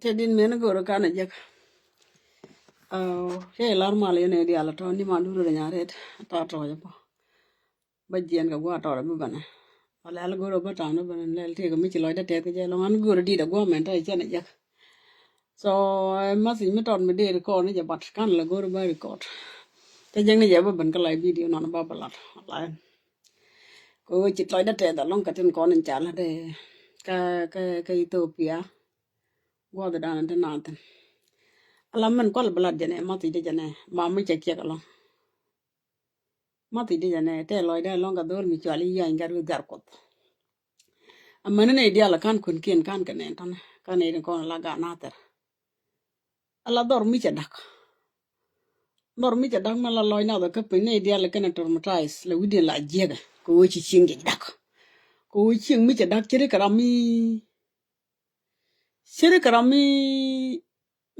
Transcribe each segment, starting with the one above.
Te din mena goro kana jak. Ke lar mali ne di ala to ni manduru de nyaret ta to japo. Bajien ga gwa to be bana. Ala ala goro ba ta no bana le te ga mi chi loy da te ke lo an goro di da gwa men ta chene jak. So masi mi ton me de ko ni jabat kan la goro ba record. Te jeng ni jaba ban ka lai video no ba balat. Lai. Ko chi loy da te da long ka tin ko nin chala de ka Ethiopia. Gwa da dan den nan. Alam men kwal belad jane mati de jane ma mi che kek along mati de jane te loy de long ga dol mi chali ya ngar gar kot amane ne dia la kan kun kien kan kan tan kan ne ko la ga na ter ala dor mi che dak ma la loy na da ka pe ne dia la kan traumatized le widi la jega ko chi chingi dak ko ching mi che dak chere karami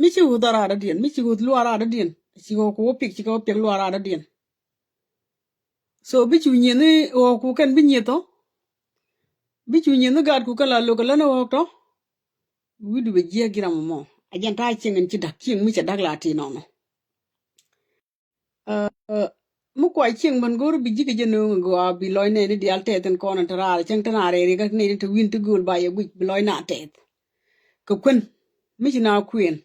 mi chi udara da dien mi chi ud luara da dien chi ko pik luara da dien so bi chu nyi ni o ku kan bi nyi to bi chu nyi ni gad ku kala lo kala no to wi du be je gira mo ajan ta chingen chi dak ching mi cha dak la ti no no mu ko ching man gor bi jige jeno go bi loy ne di alte ten ko na tara chang tana re ga ne to win to gul ba ye bi loy na te ko kun mi chi na queen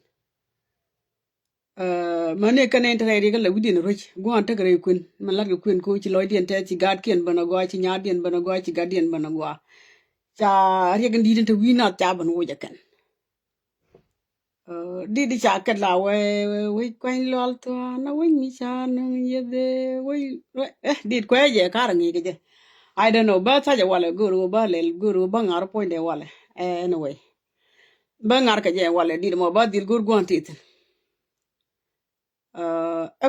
mane kan entre re ga la widi no roch go an ta gare kun man la ga kun ko chi loy dien te chi gad kien bana go chi nya dien bana go chi gad dien bana go cha re ga di den to win na cha ban wo ja kan đi cha kat la we quanh lol to na we mi cha no ye de we đi kwe je ka rangi ke je I don't know ba cha ja wala guru ba le guru ba ngar point de wala anyway ba ngar ka je wala di mo ba dil gur gon tit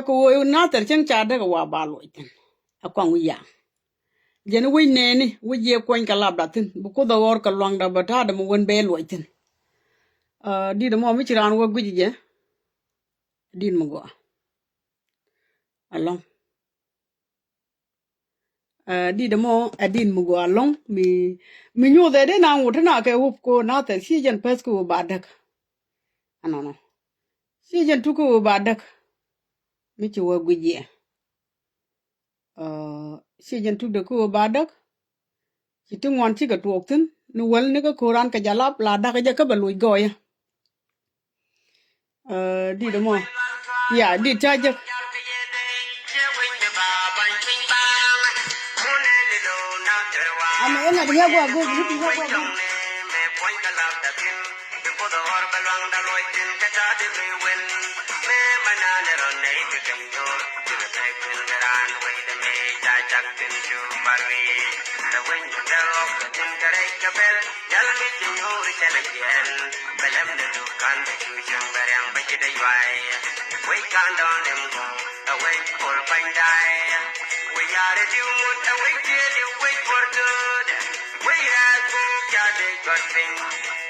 ko wo na ter chen cha de wa ba lo tin akwan wi ya je no we ne ni we je kwen ka lab da tin bu ko da wor ka long da ba ta da mo won be lo tin di mo mi chiran wo guji je din mo go along di mo adin mo go along mi nyu de na ngut na ke up ko na ter si jen pes ko ba dak no si jen tu ko ba dak mi chi wo guji si jen tu de ko ba dak si tu ngon chi ga tu tin no wel ne ko koran ka jalap la dak je ka ba lu go ya di mo ya di cha je ama ena dia gua gua gitu gua we can't on them go away for fine die. We are a few more away till you wait for good. We are good, good thing.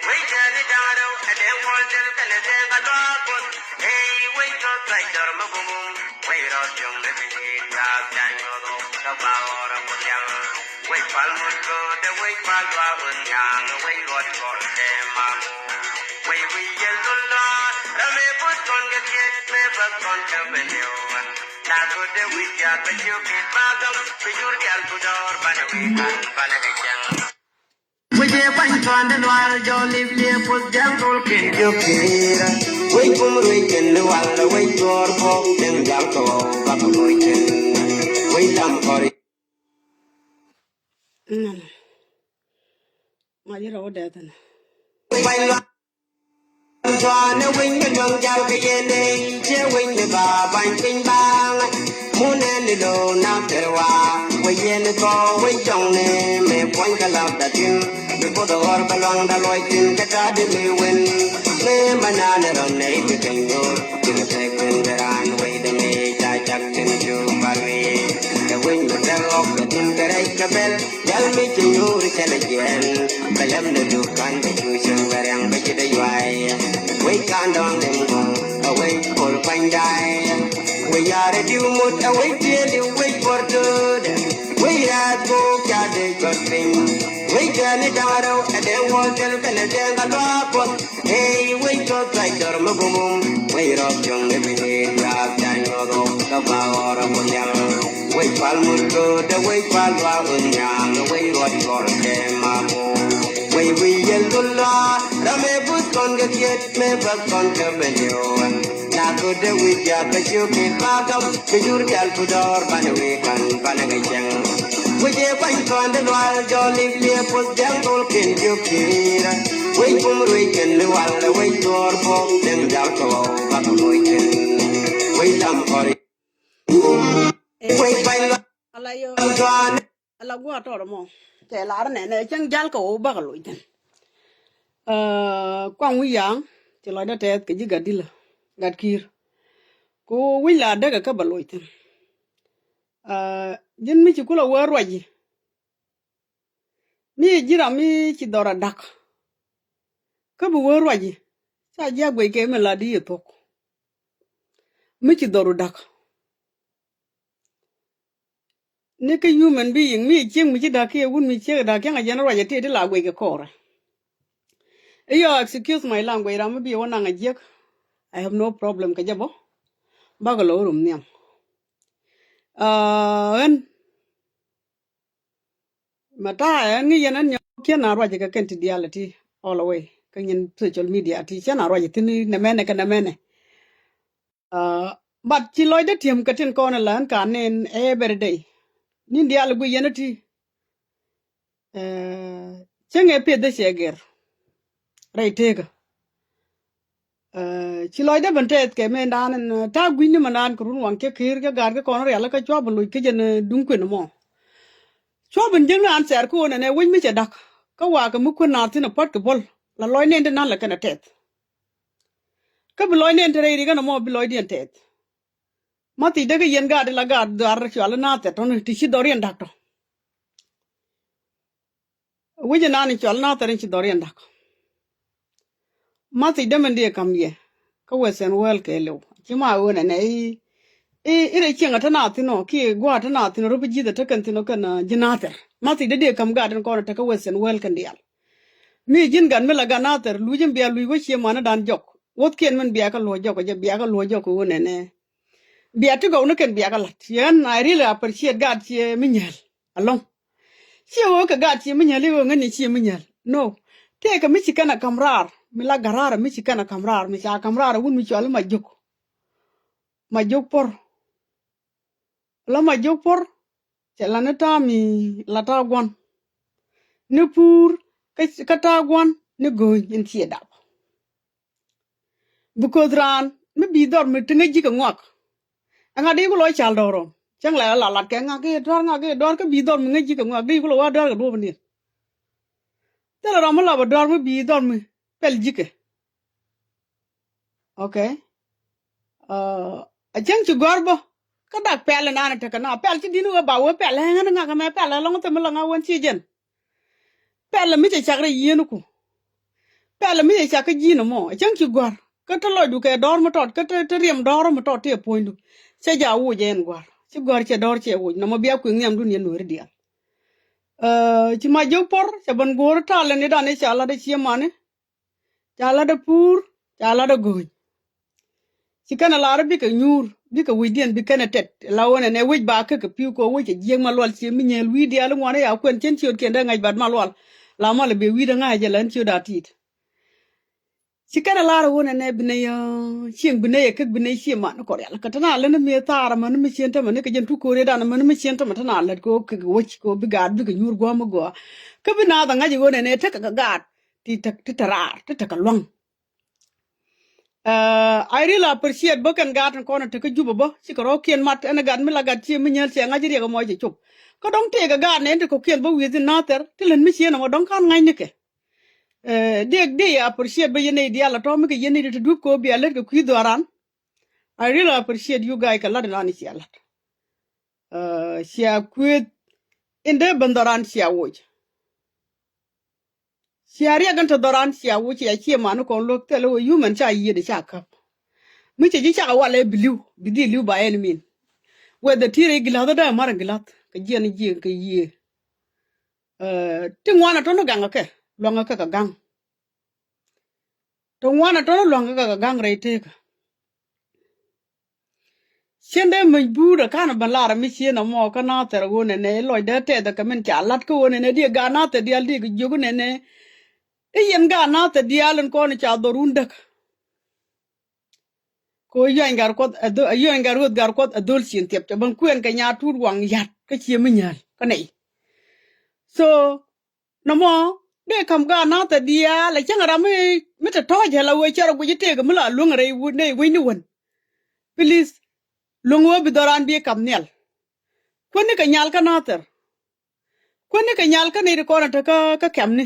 We tell it down and then want to tell it a lot. Hey, wait up like your boom. Wait up, young living Daniel, the power of the young. Wait for good, the way for the young, wait what for them. We yell the Lord, and we put on the gate, never on the video. Now go the week, but you keep back up, for your girl to door, but we can't validate. We get one on the wall, Jolly, put them talking, you care. Wait for the weekend, the wall, wait for folk, then Jalko, Papa Loitin. Wait, I'm for it. My dear old death. Cho nó quên cái đường giao cái gì đây chế quên cái bà bánh kinh bang muốn nên đi đâu nào theo qua quên yên có quên chồng nè mẹ quên cái lạp đã tin bị cô đồ ở bên loang đã lôi tin cái trả đi mẹ quên mẹ mà na nè rồi này bị kinh ngô chỉ là thấy quên cái ran quên để mẹ trái chắc tin chưa bà mẹ cái quên cái đau óc cái tin cái đấy cái bel dal mẹ chỉ nhủ đi chơi lên cái làm được được can cái chú chung cái răng cái đây vậy. We can't on them go away for fine die. We are a few more away till you wait for good. We are go cat de got thing. We can it out and then walk and then the drop. Hey, we got like the mugum. We rock young every day, grab Daniel, the power of Munyang. We palmuto, the way Palwa Unyang, the way what for them. We yell la, Rame put on the yet, me back on the venue. Now go the week, ya, but you keep back up, the Jurgal Pudor, Panawikan, Panagayang. We get one on the wild, jolly, put them all in your kid. Wait for the weekend, the wild, wait for them down to back of weekend. Wait, I'm for it. Wait, by alayo ala gwa to mo te la ne ne chang jal ko ba ga lo iten kwang wi yang te lo da te ke ji gadila gad kir ko wi la daga ka ba lo iten jin mi ci kula war waji mi jira mi ci dora dak ka bu war waji sa ja gwe ke me la di to mi ci doru dak ne ke human being mi ching mi ci dak ye wun mi ci dak nga jana waji te de la gwe ke kora yo excuse my language ram bi wona nga jek I have no problem ka jabo bagalo rum niam en mata ngi yanan nyo kena roje ka kenti diality all away kanyen social media ti chana roje tini ne mene ka ne mene but ti loide tiem katin kona lan kanen every day nin dial gu yenati chenge pe de sheger raitega ci loide bantet ke men dan ta gwini manan kurun wanke kir ga gar ga kono yalla ka chwa bulu ke jen dunkwe no mo chwa ban jeng an ser ko ne win mi che dak ka wa ka mu ko na tin pot ke bol la loy ne nan la kana tet ka bu loy ne tere ri ga no mo bu loy dien tet mati de ga yen ga de la ga dar chwa na tet on ti ci dorien dak to wije na ni chwa na tet ci dorien dak mati de men de kam ye ka wesen wel ke lo ci ma wona ne ire chenga tana tino ki gwa tana tino rubi jida takan tino kana jinater mati de kam gaden ko ta ka wesen wel kan dial mi jin gan mela ganater lujim biya luigo che mana dan jok wot ken men biya ka lo jok je biya ka lo jok wona ne biya to go no ken biya ka lat yan I really appreciate God che minyal along che wo ka God che minyal wo ngani che minyal no te ka mi kana kamrar mi la garara mi kana kamrar mi cha kamrar wun mi chal ma jok por la ma jok por che la neta mi la ta gon ne pur ka ta gon ne go in tie da bu ko dran me bi dor me tinga ji ka ngok anga de ko lo chal doro chang la la ke nga ke dor ka bi dor me ji ka ngok de ko lo wa dor ka do bani te la ram la ba dor me bi dor me pel ji ke okay a chang chu gorbo ka dak pel na na te ka na pel chi dinu ba wo pel nga nga ka me pel la ngo te me la nga won chi jen pel mi che chakre yenu ku pel mi che chakre ji no mo chang chu gor ka to lo du ke dor mo tot ka te riem dor mo tot te poindu che ja wu jen gor chi gor che dor che wu no mo bia ku ngem dun yen no dia chi ma jo por che ban gor ta le ni da ne chala de chi mane chala de pur chala de go chi kana la bi ka nyur bi ka wi dien bi kana tet la wona ne wi ba ka piu ko wi che jeng ma lol chi mi nyel wi dia lu ngone ya kwen chen chi ken da ngai bad ma lol la ma le be wi da ngai je lan chi da tit si kana lara wona ne bine yo ching bine ye kek bine chi ma ko yalla ka tana le ne mi tara man mi chenta man ke jen tu ko re da man mi chenta ma tana le ko ke woch ko bi gad bi nyur go ma go ka bina da ngaji wona ne ta ka gad ti tarar ta ka long I really appreciate boken gad ko na ta ka juba bo si ko kien mat ena gad mi la gad chi mi nyel se ngaji re ko mo je chup ko dong te ga gad ne ko kien bo wi din na ter ti len mi chena mo dong kan ngai ne ke de appreciate ba yene dia la to mi ke yene de du ko bi alet ko ku doran I really appreciate you guys ka la ni si alat sia kwet inde bandaran sia woj sia ria gan to doran sia woj ya chi ma no ko lo tele wo human cha yi de cha ka mi che ji cha wa le biliu bi di liu ba en min we the tire gila da mar gila ka ji ni ji ka yi tingwana tono ganga ke longa ka gang to wana tono longa ka gang reite ka Siende mình bu da kana balara mi siena mo kana ter wone ne loy da te da kamen cha lat ko wone ne dia gana te dia di jogu ne ne e yen gana te dia len ko ne cha dorun dak ko yen gar ko ado yen gar wot gar ko adol sin tep cha ban kuen ka nya tur wang yat ka chi mi nyal ka nei so no mo de kam gana te dia la chang ra mi ta to je la we cha ro bu te ga mala lu ngare wu ne we ni won please lungo bi doran bi kam nel kwani ka nyal ka nater kwani ka nyal ka ne ko na ta ka kam ni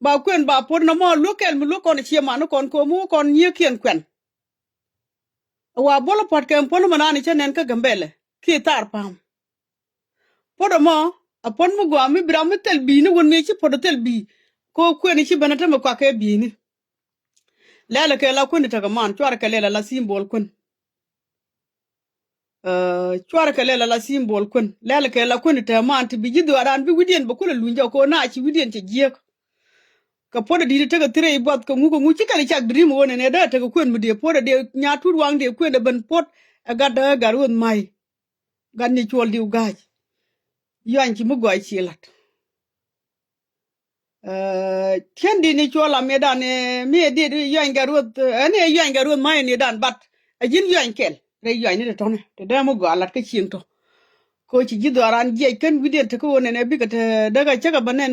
ba kwen ba por na mo lokel mu lokon chi ma no kon ko mu kon nye kien kwen wa bolo pot kem pon mo nani chenen ka gambele ki tar pam podo mo a pon mu gwa mi bra mi tel bi ni won mi chi podo tel bi ko kwen chi banata mo kwa ke bi ni lele ke la kwen ta ga man chwar ka lela la symbol kwen chwar ka lela la symbol kwen lele ke la kwen ta man ti bi jidu aran bi widien ba kula lunja ko na chi widien che giek ka poda di te ga tire ibot ko ngu chi kali chak dream wona ne da te ko kwen mu de poda de nya tur wang de kwen de ban pot aga da garun mai gan ni chol di ugaj yan chi mu goy chi lat kendi ni chola me dan me de yan garut ane yan garun mai ni dan bat ajin yan kel re yan ni de tone te da mu go alat ka chin to ko chi gido aran je ken widien te ko wona ne bi ka te daga chaga banen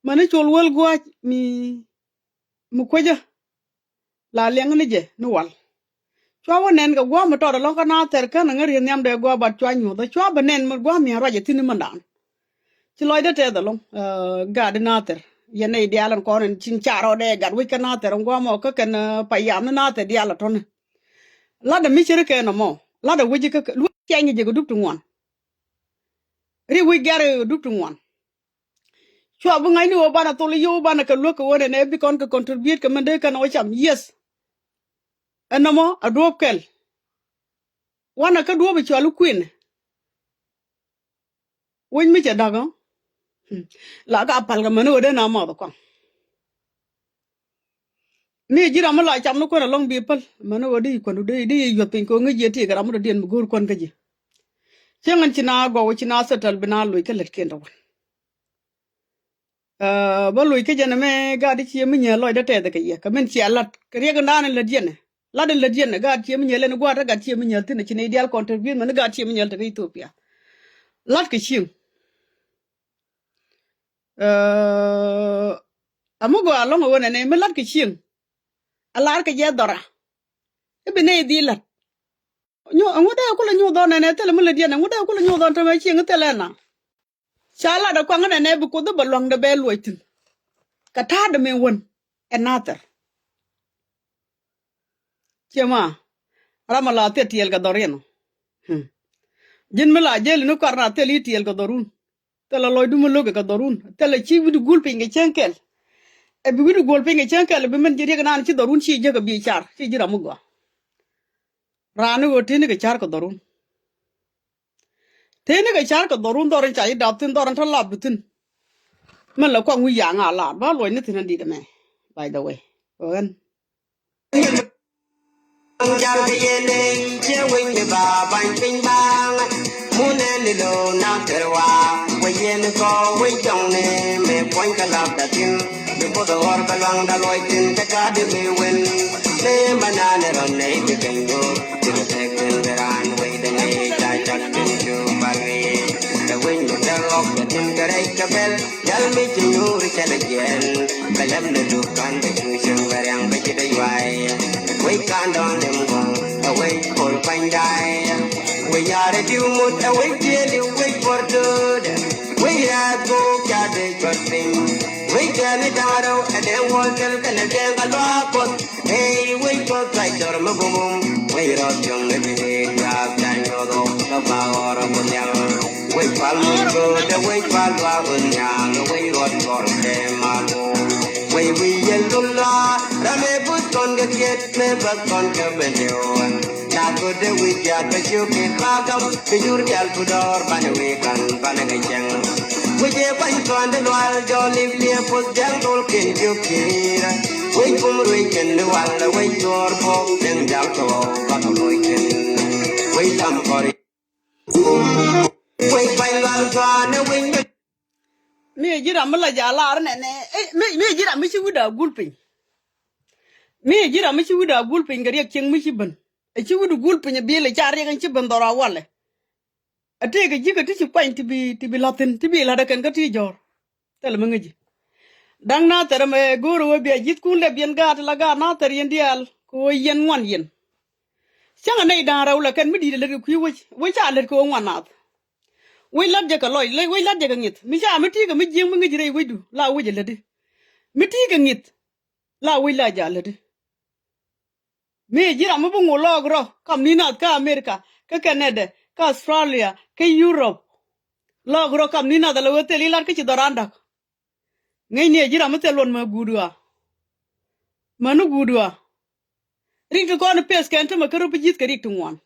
mani chol wal gwa mi mu koja la leng ni je no wal chwa wonen ga gwa mo to lo ka na ter ka na ngari nyam de gwa bat chwa nyu da chwa banen mo gwa mi ra je tin mandan ci loy de te da lo ga de na ter ye ne de alan ko ren chin charo de ga wi ka na ter gwa mo ka ken pa yam na te de ala ton la de mi chere ke no mo la de wi ka lu chengi je go dup tu ngwan ri wi gare dup tu ngwan chwa bu ngai ni o bana to le yo bana ka lo ko wona ne bi kon ka contribute ka mende kan o cham yes enamo adop kel wana ka do bi chwa lu queen won mi che daga la ka pal ga mano de na mo ko ni jira ma la cham no ko na long bi pal mano de ko de yo pin ko ngi je ti ga mo de den gur kon ka ji chengan china go china setal bina lu ka let ken do ba lu ke jana me ga di chi mi nya loy de te de ka ye ka men chi alat ka re ga na le jene la de le jene ga chi mi nya le gwa ta ga chi mi nya tin chi ne ideal contribute man ga chi mi nya ta Ethiopia lat ka chi amugo alongo wona ne me lat ka chi alar ka je dora e be ne di lat nyo ngoda ko la nyo do ne te le mu le jene ngoda ko la nyo do ta me chi ngate na chala da kwa ngane ne bu ko do balong de be loitin ka ta de me won another chema ramala te tiel ga doreno jin mala jel no karna te li tiel ga dorun te la loy du mo loge ga dorun te la chi widu gul pinge chenkel e bi widu gul pinge chenkel bi men jiri ga nan chi dorun chi je ga bi char chi jira mu go ranu go tini ga char ga dorun tini ga char ga dorun doran chai da tin doran ta lab tin man la kwa ngu ya nga la ba loy ne tin di de me by the way oen Jal ye ne che wing de ba ban ping bang mu ne ni lo na terwa we ye ne ko we jong ne me point ka la da tin de bo do hor ka lang da loy tin ta ka de me wen ne manane ron ne de kengo de te ken veran we de ne ta ta tin ju ba we the wing the lock the tin ka re ka bel jal mi chi nu ri cha de yen ka lam ne du kan de chu chu verang be chi de wai we can't on them go away for fine die. We are a deal mood away till you wait for good. We are go get a good thing. We can it out and then walk and then a lot. Hey, we got right or boom. We are young and we have done the power of the young. We follow good away for young. We got for them. We yellow la, Rame put on the get never con cabin. Not good the week yet, but you can back up the Jurial Pudor, Banaway, and Banagayang. je ban ton de wal jo live lia pos jang dol ken jo kira we kum roi ken de wal we jor po den jang to ka to roi ken we lam kori we ban wal ton we me jira mala jala ne ne me jira mi ci wuda gulpin me jira mi ci wuda gulpin ngari ak ceng mi ci ban e ci wudu gulpin bi le ciar kan ci ban dora wale ate ga jiga ti ci pain ti bi latin ti bi la da kan ga ti jor tel ma ngi dang na tere me goro we bi jit kun le bien gat la ga na tere yen dial ko yen wan yen changa nei dan raw la kan mi di le ku we cha le ko wan na we lat je ka loy le we lat je ka ngit mi cha mi ti ga mi jing mi ngi re we du la we je le di mi ti ga ngit la we la ja le di mi jira mo bungo logro kam ni na ka America ka Canada ka Australia ka Europe logro kam ni na da le we te li lat ka ci doranda ngay ne jira mo te lon ma gudwa manu gudwa ring to kon pes kan to ma ka rupi jit ka rik to ngwan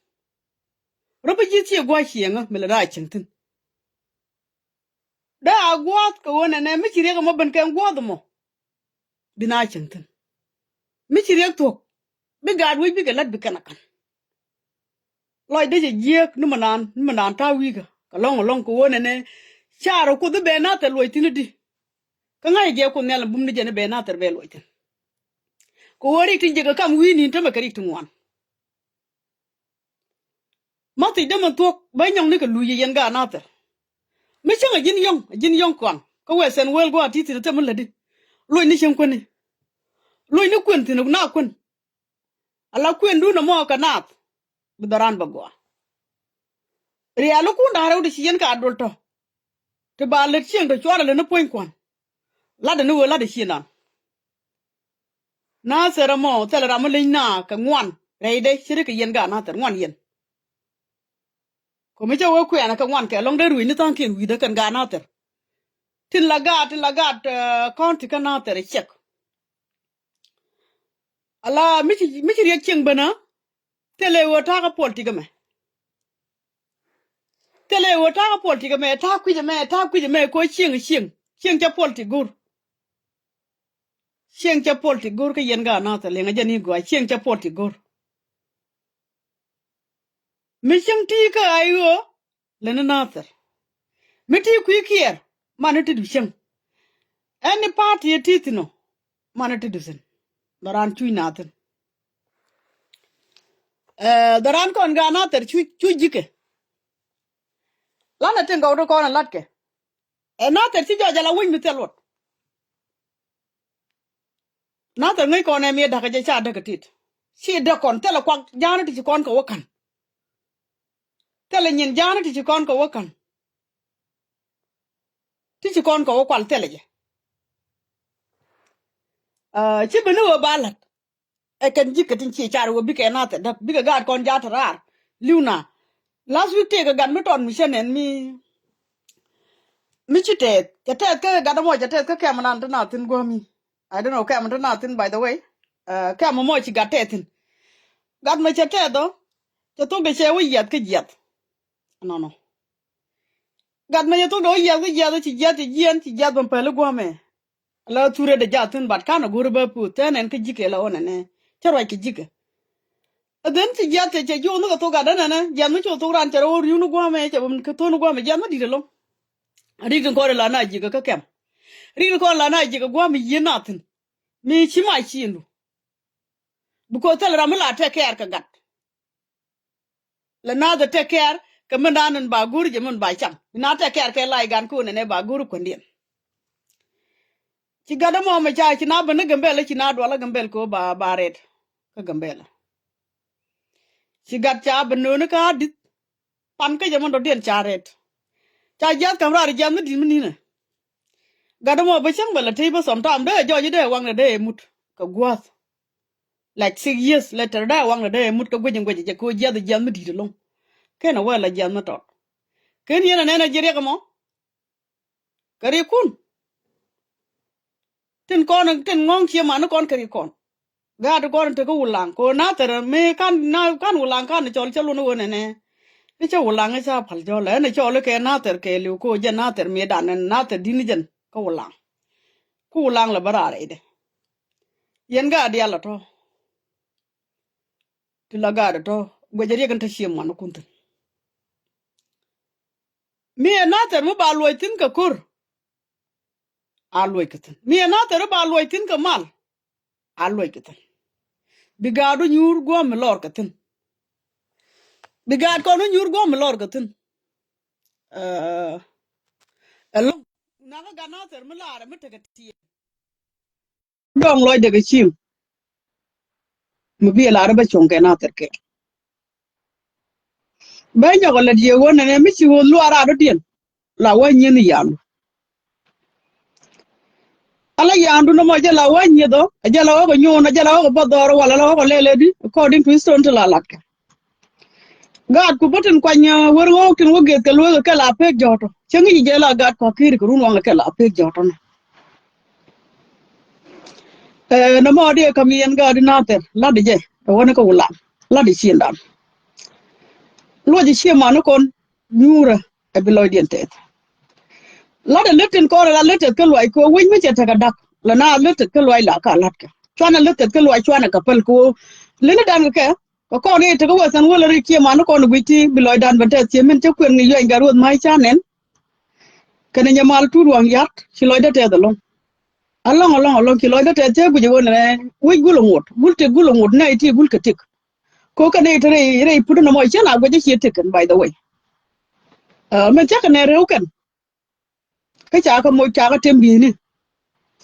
rupi jit ci gwa chienga me la da chintin da agwat ko wona ne mi chire ga mo ban kan gwad mo bina chintin mi chire to bi gad wi bi ga lat bi kana kan loy de je nu manan ta wi ga ka long ko wona ne charo ko de be na te loy tinidi ka ngay je ko nela bum ni je ne be na ter be loy tin ko wori tin je ga kam wi ni to ma ka rik to ngwan ma ti de man to ba nyong ni ka lu ye yen ga na ter mi changa jin yong kon ko we sen wel go ati ti te mun ladi loy ni chen ko ni loy ni kwen tin na kwen ala kwen du na mo ka nat bidaran bagwa rialu ku na rawu di yen ka adolto te ba le chen do chora le na poin kon la de no la de chinan na sera mo tele ram le na ka ngwan reide shiri ka yen ga na ter ngwan yen ko mi jawo ku ana ka ngwan ke long de ruini tan ken wi de kan ga na ter tin lagat konti ka na ter chek ala mi ci riek cheng bana tele wo ta ka politika me tele wo ta ka politika me ta ku me ko cheng cha politik gur cheng cha politik gur ka yen ga na ter le nga jani go cheng cha politik gur mi cheng ti ka ayo le na ter mi ti ku kier manu ti du cheng any party titino manu ti du sen daran chui na ter daran kon ga na ter chui jike lana ten ga do kon lat ke na ter ti jo jala win mi telot na ter ngai kon e mi da ka je cha da ka tit si da kon tele kwak jana ti kon ko wakan tele nyin jana ti kon ko wakan ti kon ko wakwal tele je ci benu wo balat e kan jike tin ci char wo bi ke na ter da bi ga gad kon ja tarar liuna last week te ga gad mi ton mi shenen mi chite te ka gad mo te ka ke manan na tin gomi I don't know ke man na tin by the way ke mo ci gatetin gad ma chete do te to be che wo yet ke jet no gad ma to do yet ke jet ci jet ban pele gome la ture de jatun bat kana guru ba pu tenen ke jike la onene charo ke jike den ci jet ce jo no to gad na na jam mi to ran charo ru no gome ce bum ke to no gome jam di de lo ri ko la na jike ka kem ri ko la na jike gome yinatin mi ci ma ci ndu bu ko tel ram la take care ka gat la na da take care ka mandanan ba guru je mun ba cham na take care ke lai gan ku ne ba guru ko ndien ci gada mo ma cha ci na ba na gambel ci na do la gambel ko ba red ka gambel ci gat cha ba no ka dit pan ka je mon do den cha red cha jat kam ra jam ni ni ne gada mo ba chang ba la te ba som tam de jo je de wang de mut ka gwas like 6 years later da wang de mut ka gwajin je ko je da jam di long kena wala jam na to ken yana ne na jere ka mo kari kun tin ngong chi ma no kon kari kon ga do kon te ko ulang ko na ter me kan ulang kan chol chalo no ne cái chỗ làng cái sao phải cho lấy này cho lấy cái na ter cái liu cô dân na ter mi đàn na ter đi dân cô làng là bara đấy yen ga dia la to ti la ga to gwajeri kan ta shi man kuntun mi na ter mu ba loy tin ka kur a loy kitin mi na ter ba loy tin ka mal a loy kitin bigadu nyur go mi lor kitin bigad ko nyur go mi lor kitin elo na ga na ter mu la mi ta ka ti dong loy de ga chim mu bi la ba chon ke na ter ke ba nya ko la die wona ne mi ci wo lu ara do tien la wa nyen yan ala yandu no mo jala wa nyedo jala wa ko nyona jala wa ko bodoro wala la wa ko lele di according to stone to la lakke gad ku boten kwanya wor wo kin wo get kal wo kala pek joto changi jela gad ko kiri ko run wala kala pek joto no no mo de kam yen gad na ter la de je wona ko wala la de chindan lo ji chema no kon nyura e biloy dien tet la de letin ko la letet ko loy ko win mi cheta dak la na letet ko loy la ka lat ke chwana letet ko loy chwana ka pel ko lene dan ke ko ne te ko wasan wala ri chema no kon gwiti biloy dan bete chemen te kwen ni yoy garod mai chanen kene nyamal turwang yat ci loy de te dalon along ki loy de te guje wona wi gulungut gulte gulungut na iti gulka tik ko kane te re pudu no moy chana guje ci tiken by the way men chaka ne reuken ka cha ka mo cha ka tembi ni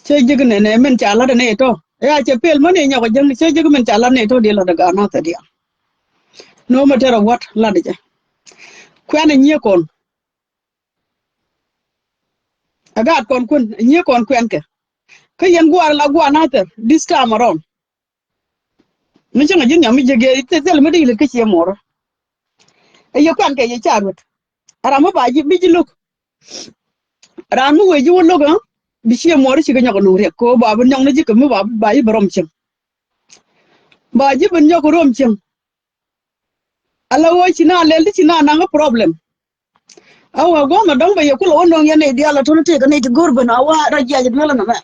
che jig ne men cha la ne to ya che pel mane nya ko jeng che jig men cha la ne to de la daga na ta dia no matter what la de kwen nye kon agat kon kun nye kon kwen ke ka yen gwar la gwa na ta this time around mi chenga jin nyami jege te tel me de ke che moro e yo kan ke ye charut ara mo ba ji bi ji luk ran mu we ji won logo bi che moro ci ga nyako no re ko ba bu nyong na ji ko mu ba yi borom chen ba ji ben nyako rom chen ala wo ci na lel ci na nga problem awa go ma dong ba ye ko lo no yene dia la to te ka ne ti gor bana wa ra ja ji mela na ma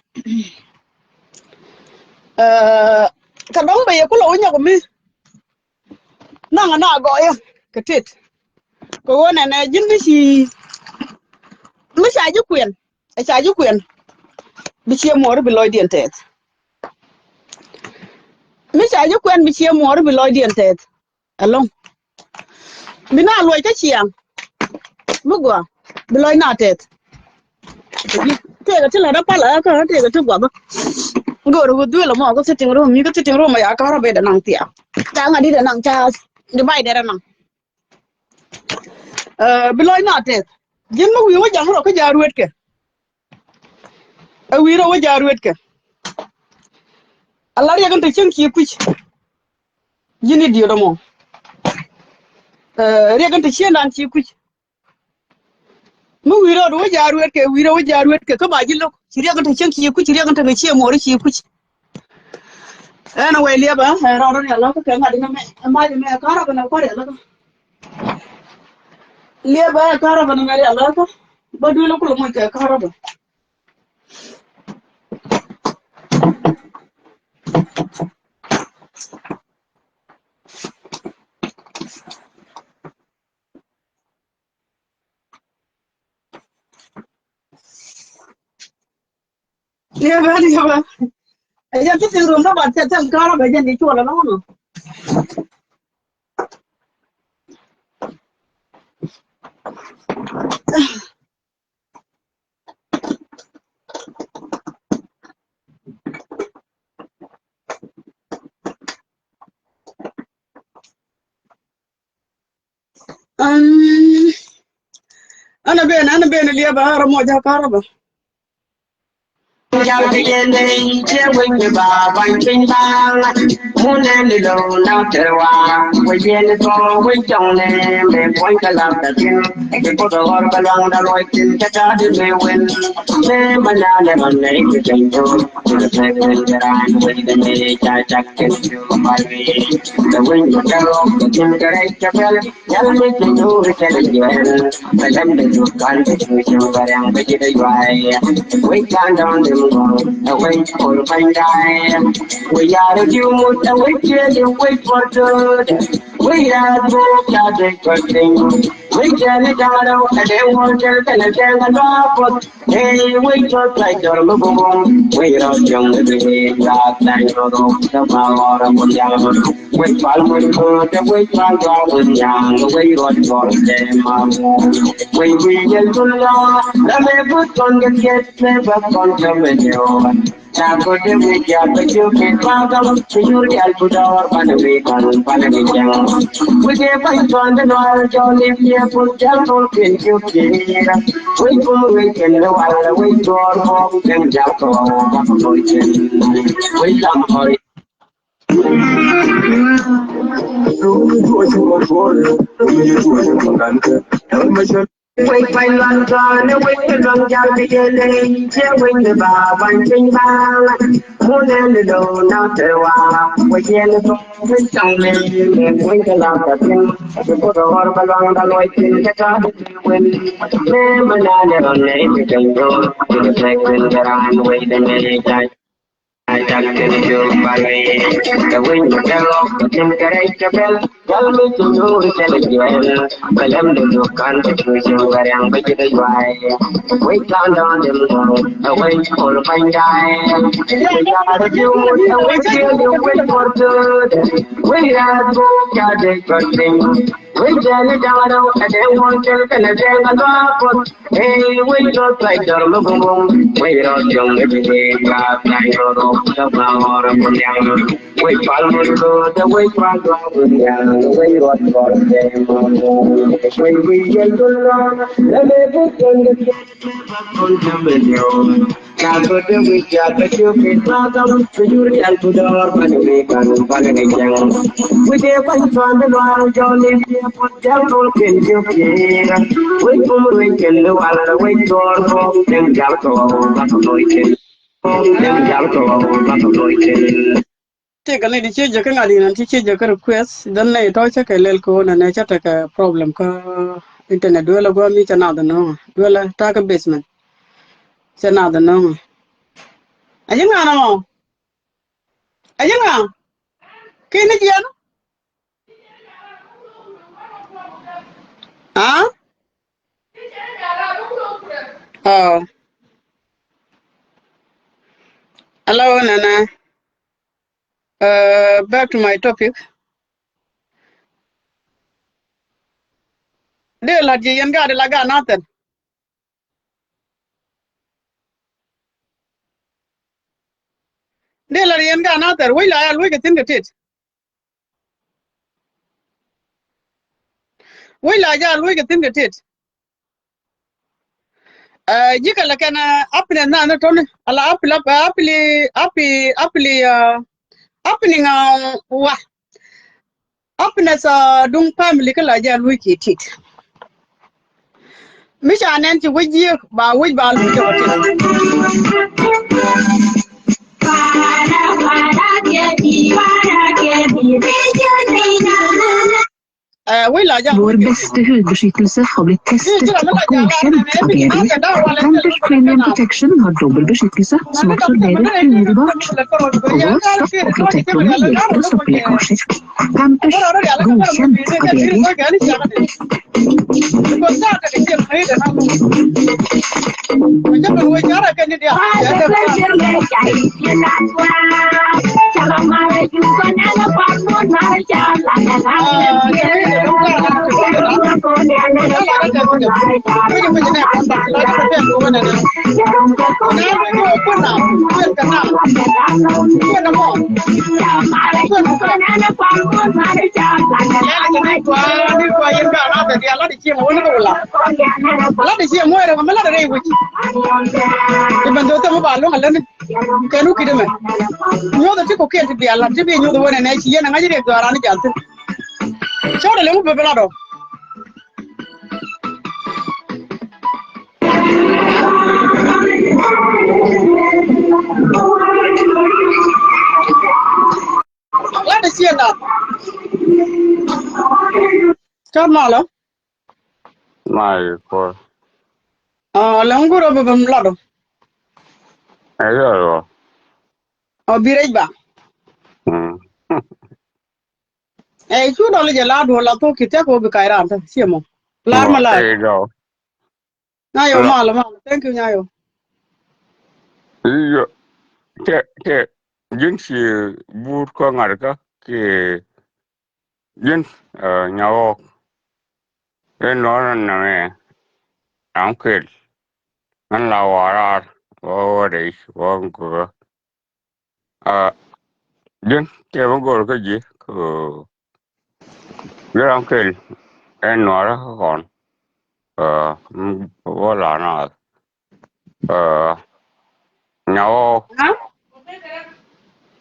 ka dong ba ye ko lo nya ko mi na go ya ka tet ko wona na jin mi sha ji kwen a sha ji kwen bi che mor bi loy dien tet mi sha ji kwen bi che mor bi loy dien tet along mi na loy ta chiang mu gwa bi loy na tet te ga tila da pala ka te ga tu gwa ba gor wu du la mo ko sitting room mi ko sitting room ya ka ra be da nang tia ta nga di da nang cha di bai da nang bi loy na tet jin mu wi wa jang ro ka jaruet ke a wi ro wa jaruet ke Allah ya kan ta chen ki kuch jini di do mo re kan ta chen dan ki kuch mu wi ro wa jaruet ke wi ro wa jaruet ke ka ba jin lo ki re kan ta chen ki kuch re kan ta ga che mo ri ki kuch ana we le ba ro ro ya lo ka ka ngadi me me ka ra ba na ko re lo le ba ka ra ba na me ya lo ka ba du lo ko mo ka ra ba le ba ya ti tin rum da ba ta tan ka ra ba jen di cho la no ana be le ba ra mo ja ka ra ba giao cái gen này chia quên người bà bằng kinh bang muốn em đi đâu nào chờ qua quay gen có quay chồng này mẹ quay cả làm cả tiền cái cô đồ ở bên lòng đã lôi tiền cả cha đi về quên mẹ mà nhà này mà này cái chân tôi tôi thấy quên cái anh quên cái này cha chắc cái chưa phải vì tôi quên cái lo cái tiền cái này cái phải nhớ mấy cái đồ cái này vậy phải làm được toàn cái chuyện chưa phải làm cái gì đấy vậy we can't down them go away for fine die we are the you would away you wait for good we are both at the good thing we can it out and they want to tell them and up hey we just like your logo we are young the that night no the power of the we fall with the we fall with young we got for them we will to law let me put on the get never contaminate you Chaco de Wikia, but you can find out to you the Alpudor, Panavican, Panavican. We gave a son the Noel Johnny here for Jalpo in Yuki. We go weekend the while we go home and Jalpo, we come for it. Quay quay loạn tròn nếu quay cái rong giao cái dây lên chia quay người bà bằng kinh bang muốn em đi đâu nào chờ qua quay kia nó không biết chồng mình quay cái làm cả tiền cái cô đồ ở bên lòng đã lôi tiền cái cha đi quên em mà nhà này này thì chẳng đâu thì cái quên cái anh quay đến đây chạy I talk to you by the wind of the rock, the temperature bell, tell me to do the telegram. But I'm the look on the future where I'm going to die. Wait down on them, away for a fine guy. We are you, we feel you wait for good. We are both got a good thing. We tell it down and they want to tell it and up. Hey, we just like the logo. We are young every day, God, like the power of the young. We follow the way from the young. We got for them. When we get to learn, let me put on the video. Now, but we got the stupid problem. So you tell to the Panavican, Panavican. We gave a son the Noel Johnny here for Jalpo in Yuki. We go weekend the while we go home and Jalpo, Panavican. Take a lady change a canadian and teach a request, then they touch a lelco and I chat a problem. Internet will go meet another no. Well, attack a basement. It's another no. I don't know. I don't know. Can it yet? Huh? Oh. Hello, Nana. Back to my topic. De la Gianga de la Ganathan. De la Gianga Nathan, will I look at it? Will I look at it? You can like an up in another tone, a la happening happiness dung family ka la ja wiki tit misha nan ti waji ba wai ba lu ta Vår beste hudbeskyttelse har blitt testet og godkjent av BDI. Planters Premium Protection har dobbel beskyttelse som absorberer umiddelbart. Og vår stopp- og protektorene hjelper å stoppe lekkasjer. Planters godkjent av BDI. kenu kideme nyodo ti ko kenti bi ala ti bi nyodo wona na ci yena ngaji rek do arani jalti chawde le mu be belado la de siena chamalo My God. le nguro be belado Hello. o birej ba e chu do le lado la to kite ko be kaira anta siemo lar Well, mala hello. na yo Hello. malo thank you nyayo You ke jinsi bur ko ngarka ke jin nyawo e non na me uncle an la wara o de o ko jin ke mo gor ko ji ko ye uncle en nora kon wala na nyawo ha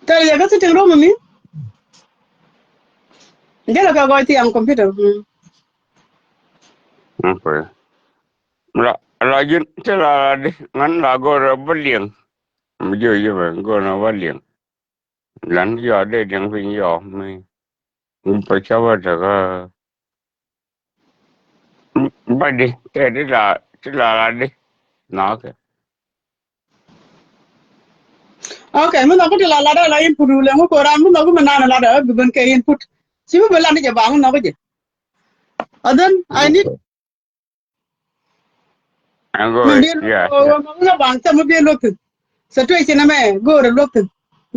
tel ya ga sitin romo mi ngela ka go ti am computer okay la jin te la de ngan la gor belieng mi jo yo go na belieng lan yo de ding pin yo mi pa cha wa ta ga ba de te la de na ke okay mun ko la la da la input le mo ko ram mun ko mana la da bi ban ke input si bu la ni je ba mun ko je adan I need an go mun bi ya mo na bang ta mo bi lo tu situation na me go re lo tu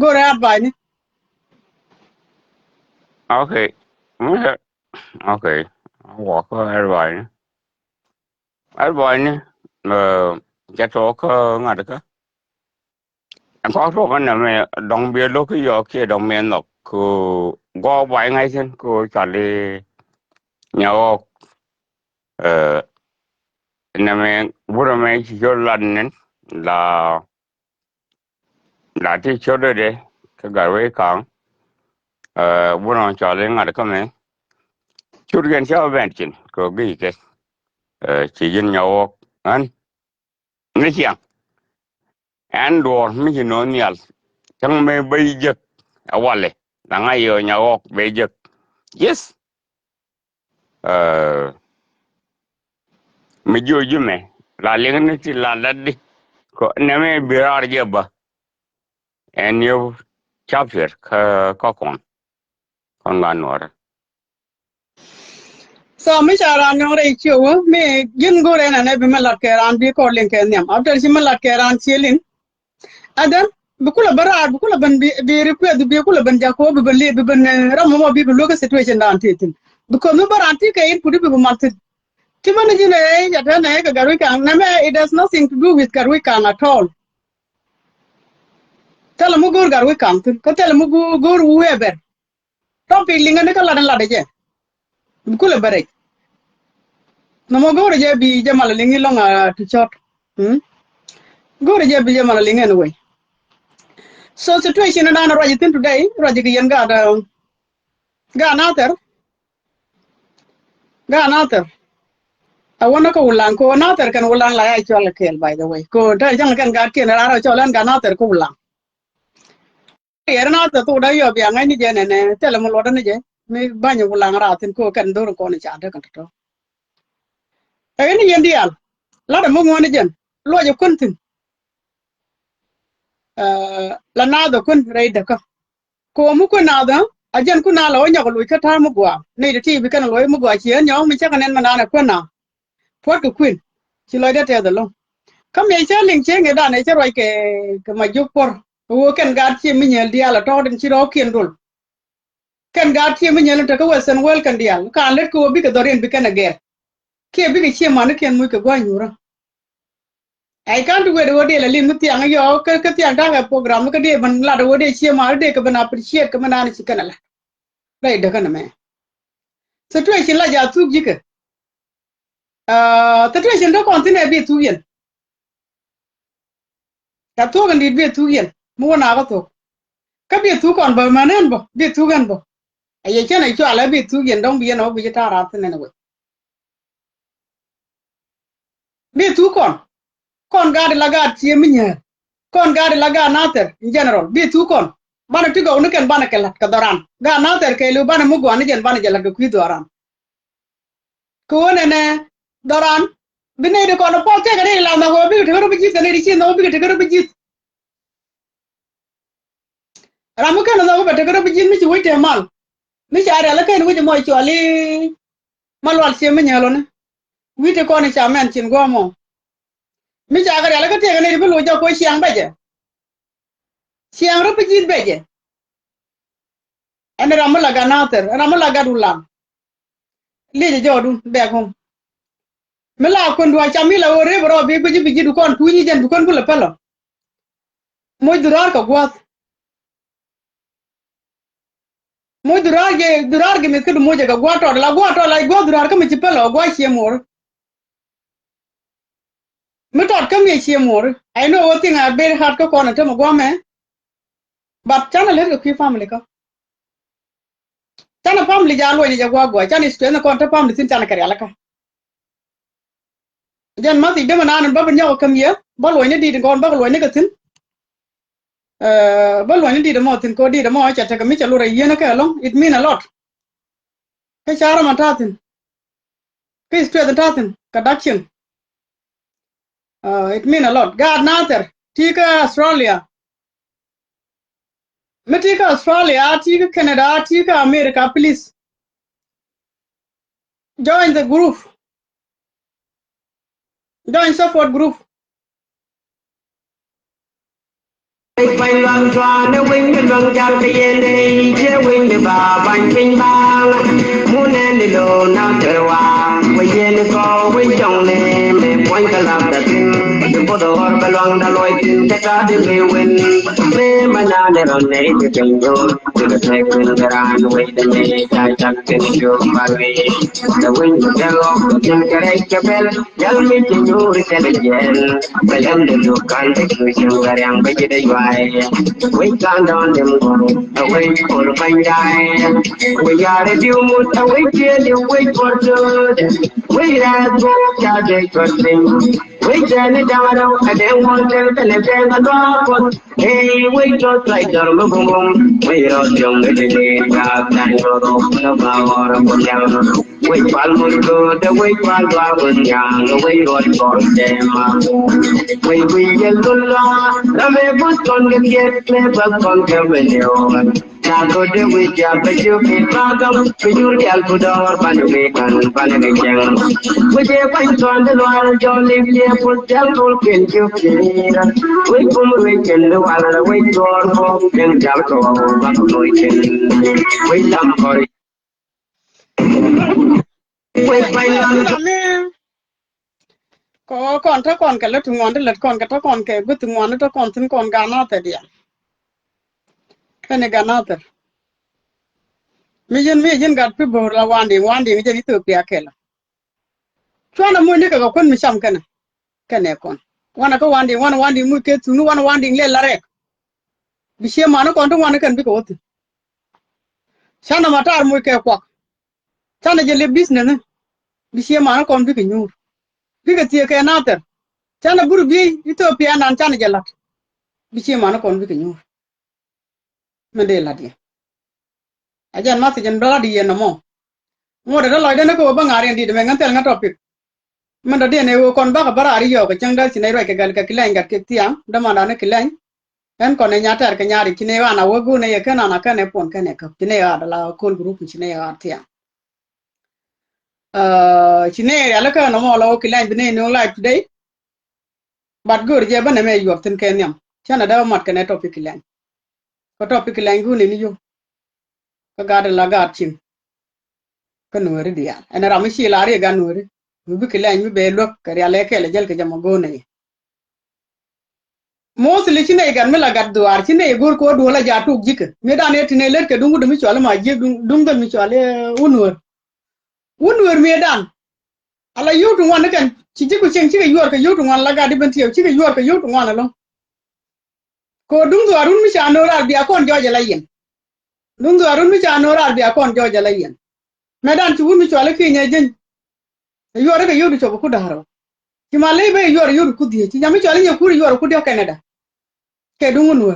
go re ba ni okay mi okay wa ko ai bai ni cha to ko ngad ka an ko to kan na me dong bia lo ki yo ke dong men no ko go bai ngai sen ko cha le nyawo na me bura me chi yo lan nen la la ti cho de ka ga we kang bura cha le ngad ka me chur gen cha ben chin ko gi ke chỉ dân nhau anh nói chuyện anh đồ mấy cái nói nhiều chẳng mấy bây giờ awale là ngay ở nhau bây giờ yes mấy giờ chứ mày là liên nó chỉ là lật đi có nếu mày bị ra gì ba anh yêu chấp việc có con gan nữa so mi cha ran no re chiu me yin go re na ne bi malat ke ran bi ko len ke nyam after si malat ke ran chilin adan bukula bara bukula ban bi request bi kula ban ja ko bi ban le bi ban ram mo bi lo ka situation dan titin because no bara anti ke input bi mal Timana jine ya tana ka garwika name it has nothing to do with garwika at all. Tell mu gur garwika ko tell mu gur whoever. Topic linga ne kala la de. Bukule bare. No mo gur je bi jamal lingi longa to shot. Gur je bi jamal linga anyway. So situation na na rajitin today rajik yen ga nater. I wanna go ulang ko nater kan ulang la ay chol kel by the way. Ko ta jang kan ga ken ra cholan ga nater ko ulang. Yer nater to da yo bi ngai ni je ne tele mo lo da ni je. Me banyo ulang ra tin ko kan do ko ni cha da kan to. Ay ni yen dial. La da mo ngone jen. Lo je kun tin. La na do kun rei da ka. Ko mu ko na da ajan ku na lo nya ko lu ka ta mu gwa. Nei da ti bi kan lo mu gwa chi nyo mi cha kan en mana na ko na. Pot ko queen. Chi lo da te da lo. Kam ye cha ling che nge da ne cha roi ke ma juk por wo ken ga chi mi nyel dia la to den chi ro kien dul ken ga chi mi nyel ta ko western world kan dia ka let ko bi ka dorin bi kan ger ke bi ke chi man ken mu ka gwa nyura ai kan tu we do de la lim ti ang yo ka ti ang ta ga program ka de ban la do de chi ma de ka ban appreciate ka man ni chi kan la rai da kan me situation la ja tu ji ka situation do continue bi tu yen ta to kan dit be tu yen mo na ga to ka be tu kon ba manen bo be tu gan bo ay chen ay cho ala be tu yen dong bi no bi ta ra tin ne we be tu kon ga de la ga tie mi nya kon ga de la ga na ter in general be tu kon bana ti go ne ken bana kelat ka doran ga na ter ke lu bana mu go ne jen bana jala ga ku doran ko ne doran bine de kono po te ga la ma go bi te go bi jit ne ri chi no bi te go bi jit ramu kan no bi te go bi jit mi chi wo te mal mi cha ra la ken wo je mo cho li malwal che mi nyalo ne wi te kono cha men chin go mo mi cha ga la ka te ga ne bi lo jo ko chiang ba je chiang ro bi jit be je ene ramu la ga na ter ramu la ga du lam li je jo du be hom mi la kon do cha mi la ore bro bi ji du kon tu ni jen du kon bu la pelo mo durar ka gwa mo durar ge mit ke mo je ga gwa to la go durar ka mi ci pelo gwa che mor mi tot ka mi che mor I know what thing I bear hard ka kon ta mo gwa me but chana le ko family ka chana family ja lo ni ja gwa chana stu na kon ta family sin chana kare alaka jen ma ti de ma nan ba nyaw kam ye ba lo ni di kon ba lo ni ka tin ba lo ni di de mo tin ko di de mo cha ta ka mi cha lo re ye na ka long it mean a lot ka chara ma ta tin ka stu da ta tin ka daction it mean a lot god nater tika Australia Metika Australia, tika Canada, tika America, please join the group. Join support group. Bánh loan trò nếu quên cái vòng trăng cái yên đây chia quên để bà bánh kinh bang muốn nên đi đồ nào chờ qua quay yên có quay chồng nè mẹ quanh cái làm đặt tin đừng có đồ cái loan đã lôi tin cái cá đi về quên mẹ mà na để rồi này thì chừng vô từ cái thay quên cái ra quay đến đây trái chắc cái điều mà vì đã quên cái lo cái cái đấy cái bel giờ mình chỉ nhớ cái cái gì cái em được được cái cái chuyện cái yang bây giờ đây we can't on them go away for the fine guy. We are a few months away till you wait for good. We are go get good thing. We turn it down and then want to tell them a drop. Hey, we just like the boom. We are young and they got that no power of down. We follow good, we follow young, we got for them. We get the law, the way con cái kia clever con cái mình nhiều na có điều gì ya bây giờ mình bắt đầu bây giờ đi ăn đồ ban ngày chẳng bây giờ quanh toàn cái loài cho live here for tell all can you feel we come we can do all the way to our home can tell to our noi can we làm coi we quanh Ko kon ta kon ka le tu ngon le kon ka ta kon ke bu tu ngon ta kon tin kon ga na ta dia. Kane ga na ta. Mi jen gat pi bor la wandi ni je tu pi akela. Chwana mu ni ka kon mi sam kana. Kane kon. Wana ko wandi mu ke tu nu wana wandi le la rek. Bi she ma no kon tu wana kan bi ko tu. Chana matar mu ke kwa. Chana je le business ne. Bi she ma no kon bi ke nyur. Bi ke tie ke na ta. Chana buru bi Ethiopia nan chana jalat. Bichi mana kon bi kenyu. Mende la dia. Ajan ma se jan bala dia no mo. Mo de la de ko ba ngari ndi de men tel nga topic. Menda de ne ko kon ba ka bara ri yo ka changa sinai ra ke gal ka kilan ga ke tiang da mana ne kilan. En kon ne nyata ka nyari kine wa na wogu ne ye kana na kane pon kane ka. Kine ya da la kol group kine ya tiang. Kine ya la ka no mo la kilan ne no live today. But good je ba ne me yo tin kenyam. Chana da mat kane topic kilan. Ko topic kilan gu ne ni yo. Ka ga la ga chin. Ka nuori dia. Ana ramishi la ri ga nuori. Bi kilan mi be lok ka ya le ke le jel ke jama go ne. Mostly chine gan me la gad duar chine gur ko do la ja tuk jik. Me da ne tine let ke dungu mi chwala ma je dungal mi chwala unur. Unur me dan. Ala yutu wan kan chi jiku cheng chi yor ka yutu wan la ga di ben tiyo chi yor ka yutu wan lo. ko dung do arun mi cha no rar bi akon jo jala yen dung do arun mi cha no rar bi akon jo jala yen medan tu mi chwala ki nya jen yore ga yodu to ku daro ki male be yore yodu ku die ti nyami chwala nya ku yore ku de Canada ke dungu no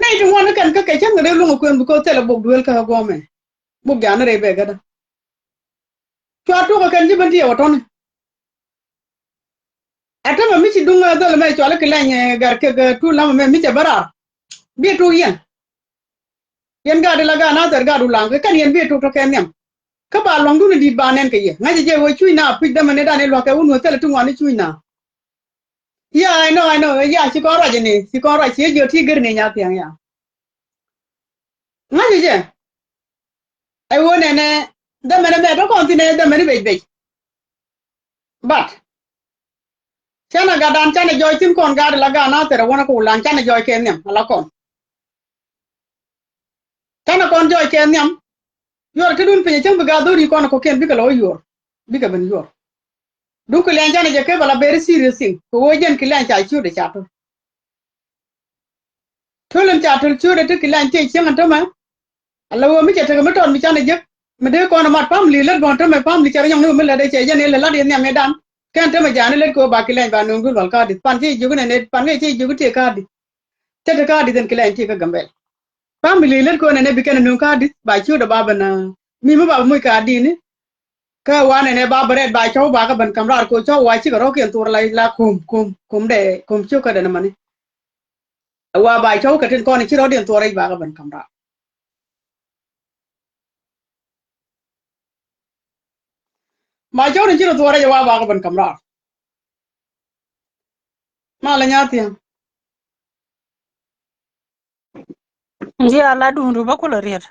nei tu wona kan ka ke chang re lu ko ko tele bok duel ka go me bok ga na re be ga da chwa to ka kan ji ban ti oton ata ma mi ci dunga dol me chwala ki lanye gar ke tu la me mi ce bara bi tu yen ga de la ga na ter ga du lang kan yen bi tu to ken yam ka ba long du ni di ba nen ke ye ngaji je wo chui na pi da mane da ne lo ka unu tele tu ngani chui na ya I know ya ci ko ra je ni ci ko ra ci je ti gir ne nya tiang ya ngaji je ai wo ne ne da mane me to kontine da mane be but chana ga dan chana joy tin kon ga de la ga na ter wona ko lan chana joy ken yam ala kon chana kon joy ken yam yor ke dun pe chang ga do ri kon ko ken bi ka lo yor bi ka ben yor du ko len jana je ke bala very serious thing ko wo jen ki len cha chu de cha to len cha to chu de te ki len che chang to ma ala wo mi che te ma ton mi chana je me de ko na mat pam li le gon to me pam li cha yang no me le de che je ne le la de ne me dan kan te me jana le ko ba ki len ba no gul wal ka di pan che ju ne pan ne che ju te ka di te ka di den ki len che ka gambel pam li le ko ne bi ken no ka di ba chu de ba bana mi ma ba mu ka di ni ka wane ne ba beret ba chaw ba ka ban kamrar ko chaw wa chi ro ken tur lai la kum de kum chu ka de na mani wa ba chaw ka tin ko ni chi ro den tur ai ba ka ban kamrar ma chaw ni chi ro tur ai wa ba ka ban kamrar ma la nya ti Ya la dundu ba kula rier.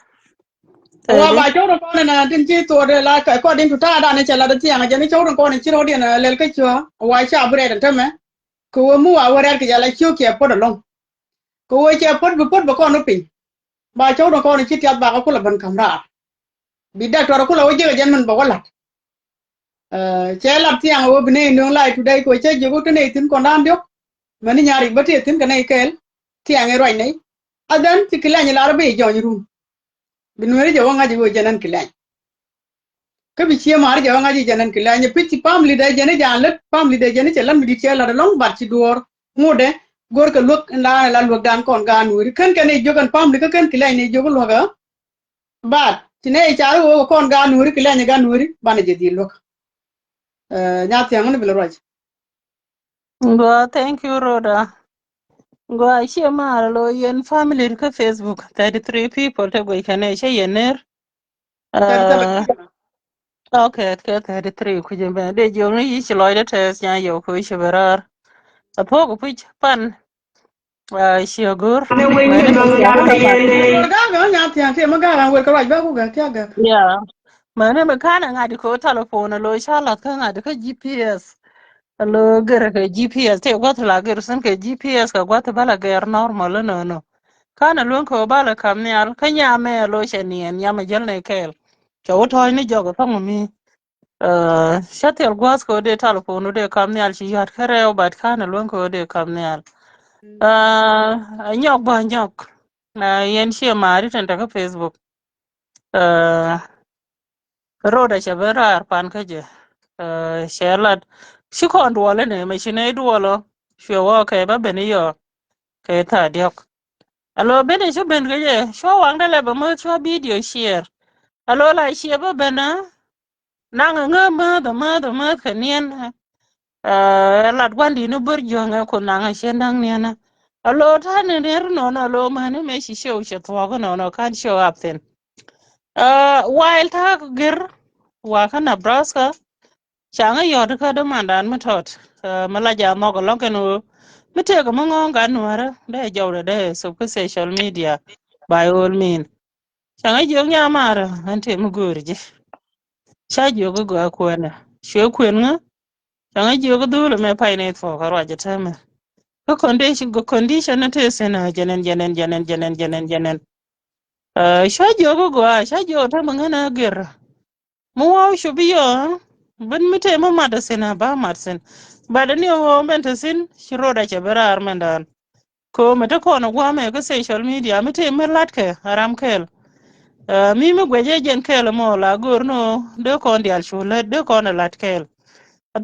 wa Tede. ba chaw ro ko na tin chi tur de la ka ko din tu ta da ne cha la de ti anga ni chaw ro ko ni chi ro den lel ka chu wa cha bret ta me ko mu wa wa ki ya la chu ke po de long ko wo che pot ba ko no pi ba chaw ro ko ni chi ti ba ka kula ban kamrar bi da to ro kula wo je jen man ba wala che lat tiang wo bne no lai tu dai ko che je ko ne tin ko nan diok mani nyari bati tin kan ai kel tiang e roi nei adan ti kilanya la rabe jo ni rum bin meri jo nga ji wo janan kilanya ka bi che mar jo nga ji janan kilanya pichi pam li dai jene jan let pam li dai jene che lan mi di che la long bar ci dor ngode gor ka lok la lok dan kon ga nuri kan kan ai jo kan pam li ka kan kilanya ne jo ko loga bat tine cha wo kon ga nuri kilanya ga nuri bana je di lok nya tiang ne bil roi Go thank you Rhoda. Go share ma lo yen family ka Facebook 33 people te go kane she yener. ta ta ba Okay, ke 33 ku jembe de jong yi chi loy de tes nya yo ku shi berar. A to go pich pan shi gur. Ma ne me ya ka mat. ga nya tiang te ma ga wel ka roi ba ku ga kya ga Yeah. Ma ne me kana ngadi ko telephone lo sha la ka ngadi ka GPS. Lo gere ke GPS te gwat la gere sen ke GPS ka gwat bala ger normal no. Kana lon ko bala kam ne al kanya me lo shenien ya me jel ne kel. Cho to ni jogo to mi. Shatel gwas ko de telephone de kam ne al shi yat kare o bat kana lon ko de kam ne al. Nyok ba nyok. Na yen shi mari tan ta Facebook. Uh, Roda shabera pan ka je. Shelat. Shi ko ndwole ne me shi ne dwolo. Shi wa ke ba beni yo ke ta diok. Alo bene sho ben gaye sho wang dele ba mo sho video share. Alo la share ba bena nang nga ma kanien lat gwandi no bur jo nga ko nang she nang ne na. Alo ta ne ner no na lo ma ne me shi show she to go no kan show up then. While ta gir wa ka Nebraska changa yod ka do mandan matot. Mala ja mo ko lo no mite ko mo ngan wara de jawre de so ko social media by all means. Changa jo nyamara ante mugurje. Cha jo go go akwena. Shwe kwenga. Changa jo go dole me paine fo karo ajatame. Condition ate sena janen. Sha jo go sha jo ta mangana ger. Mo wa shubi yo. Ben mite mo mada sena ba marsen. Badani o benta sin shiro da chabera armandan. ko mata ko na gwa me ko social media mi te me lat ke haram kel mi mi gweje jen kel mo la gor no de ko ndi al shule de ko na lat kel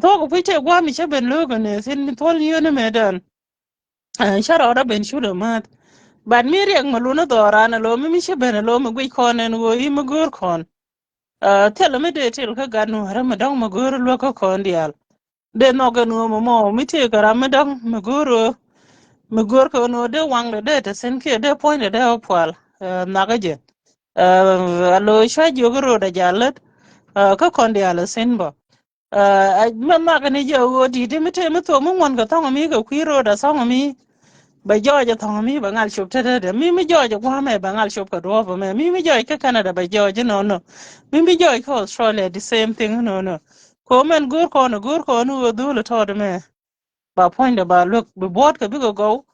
to ko pite gwa mi che ben logo ne sin mi tol yo ne medan shara da ben shule mat bad mi riek ma luna dora na lo mi che ben lo mi gwe ko ne go yi mi gor kon tell me de tel ka ganu hara ma dang ma gor lo ko kon dial de no ga no mo mi te ga ma dang ma gor ko no de wang de te sen ke de point de opwal na ga je lo shwa jo gro da jalat ka kon dial sen bo ma ma ga ni jo wo di de mi te mi to mo won ga tong mi ga kwiro da song mi ba joje thong mi ba ngal shop tede de mi joje kwa me ba ngal shop ka do ba me mi joje ka Canada ba joje no mi joje ka Australia the same thing no ko men gur ko no do le to de me ba point de ba look be board ka bi go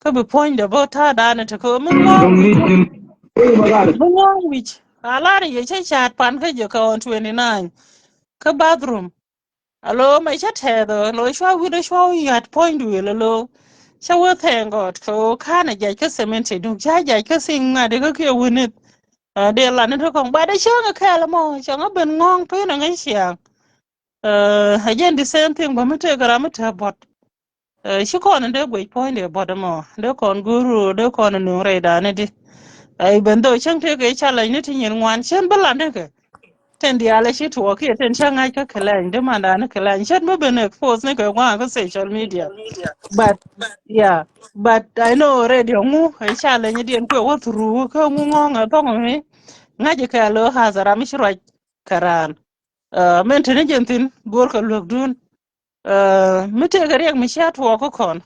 ka be point de ba ta da na ta ko min ngong wi min ngong wi ala ye che chat pan ka je ka on 29 ka bathroom alo mai cha the do lo shwa wi de shwa yat point wi lo shawo thangot ko kana jai ka semente dum jai ka singa de ka ke woni de la ne to kong ba de shanga kala mo shanga ben ngong pe na ngai xiang again the same thing ba mate gara mate bot shi ko ne de gwe point de bot mo de kon guru de kon no re da ne di ai ben do chang te ke chala ne tin yen wan chen bala ne ke ten di ala shi to ke ten changa ka kala de ma da ne kala shat mo ben expose ne ko wa ko social media but yeah, but I know already ngu ai chala ni dien ko wa through ko ngu ngonga to mi ngaji ka lo hazara mi shirwa karan men tene jentin gor ka lok dun mi te ga rek mi shat wo ko kon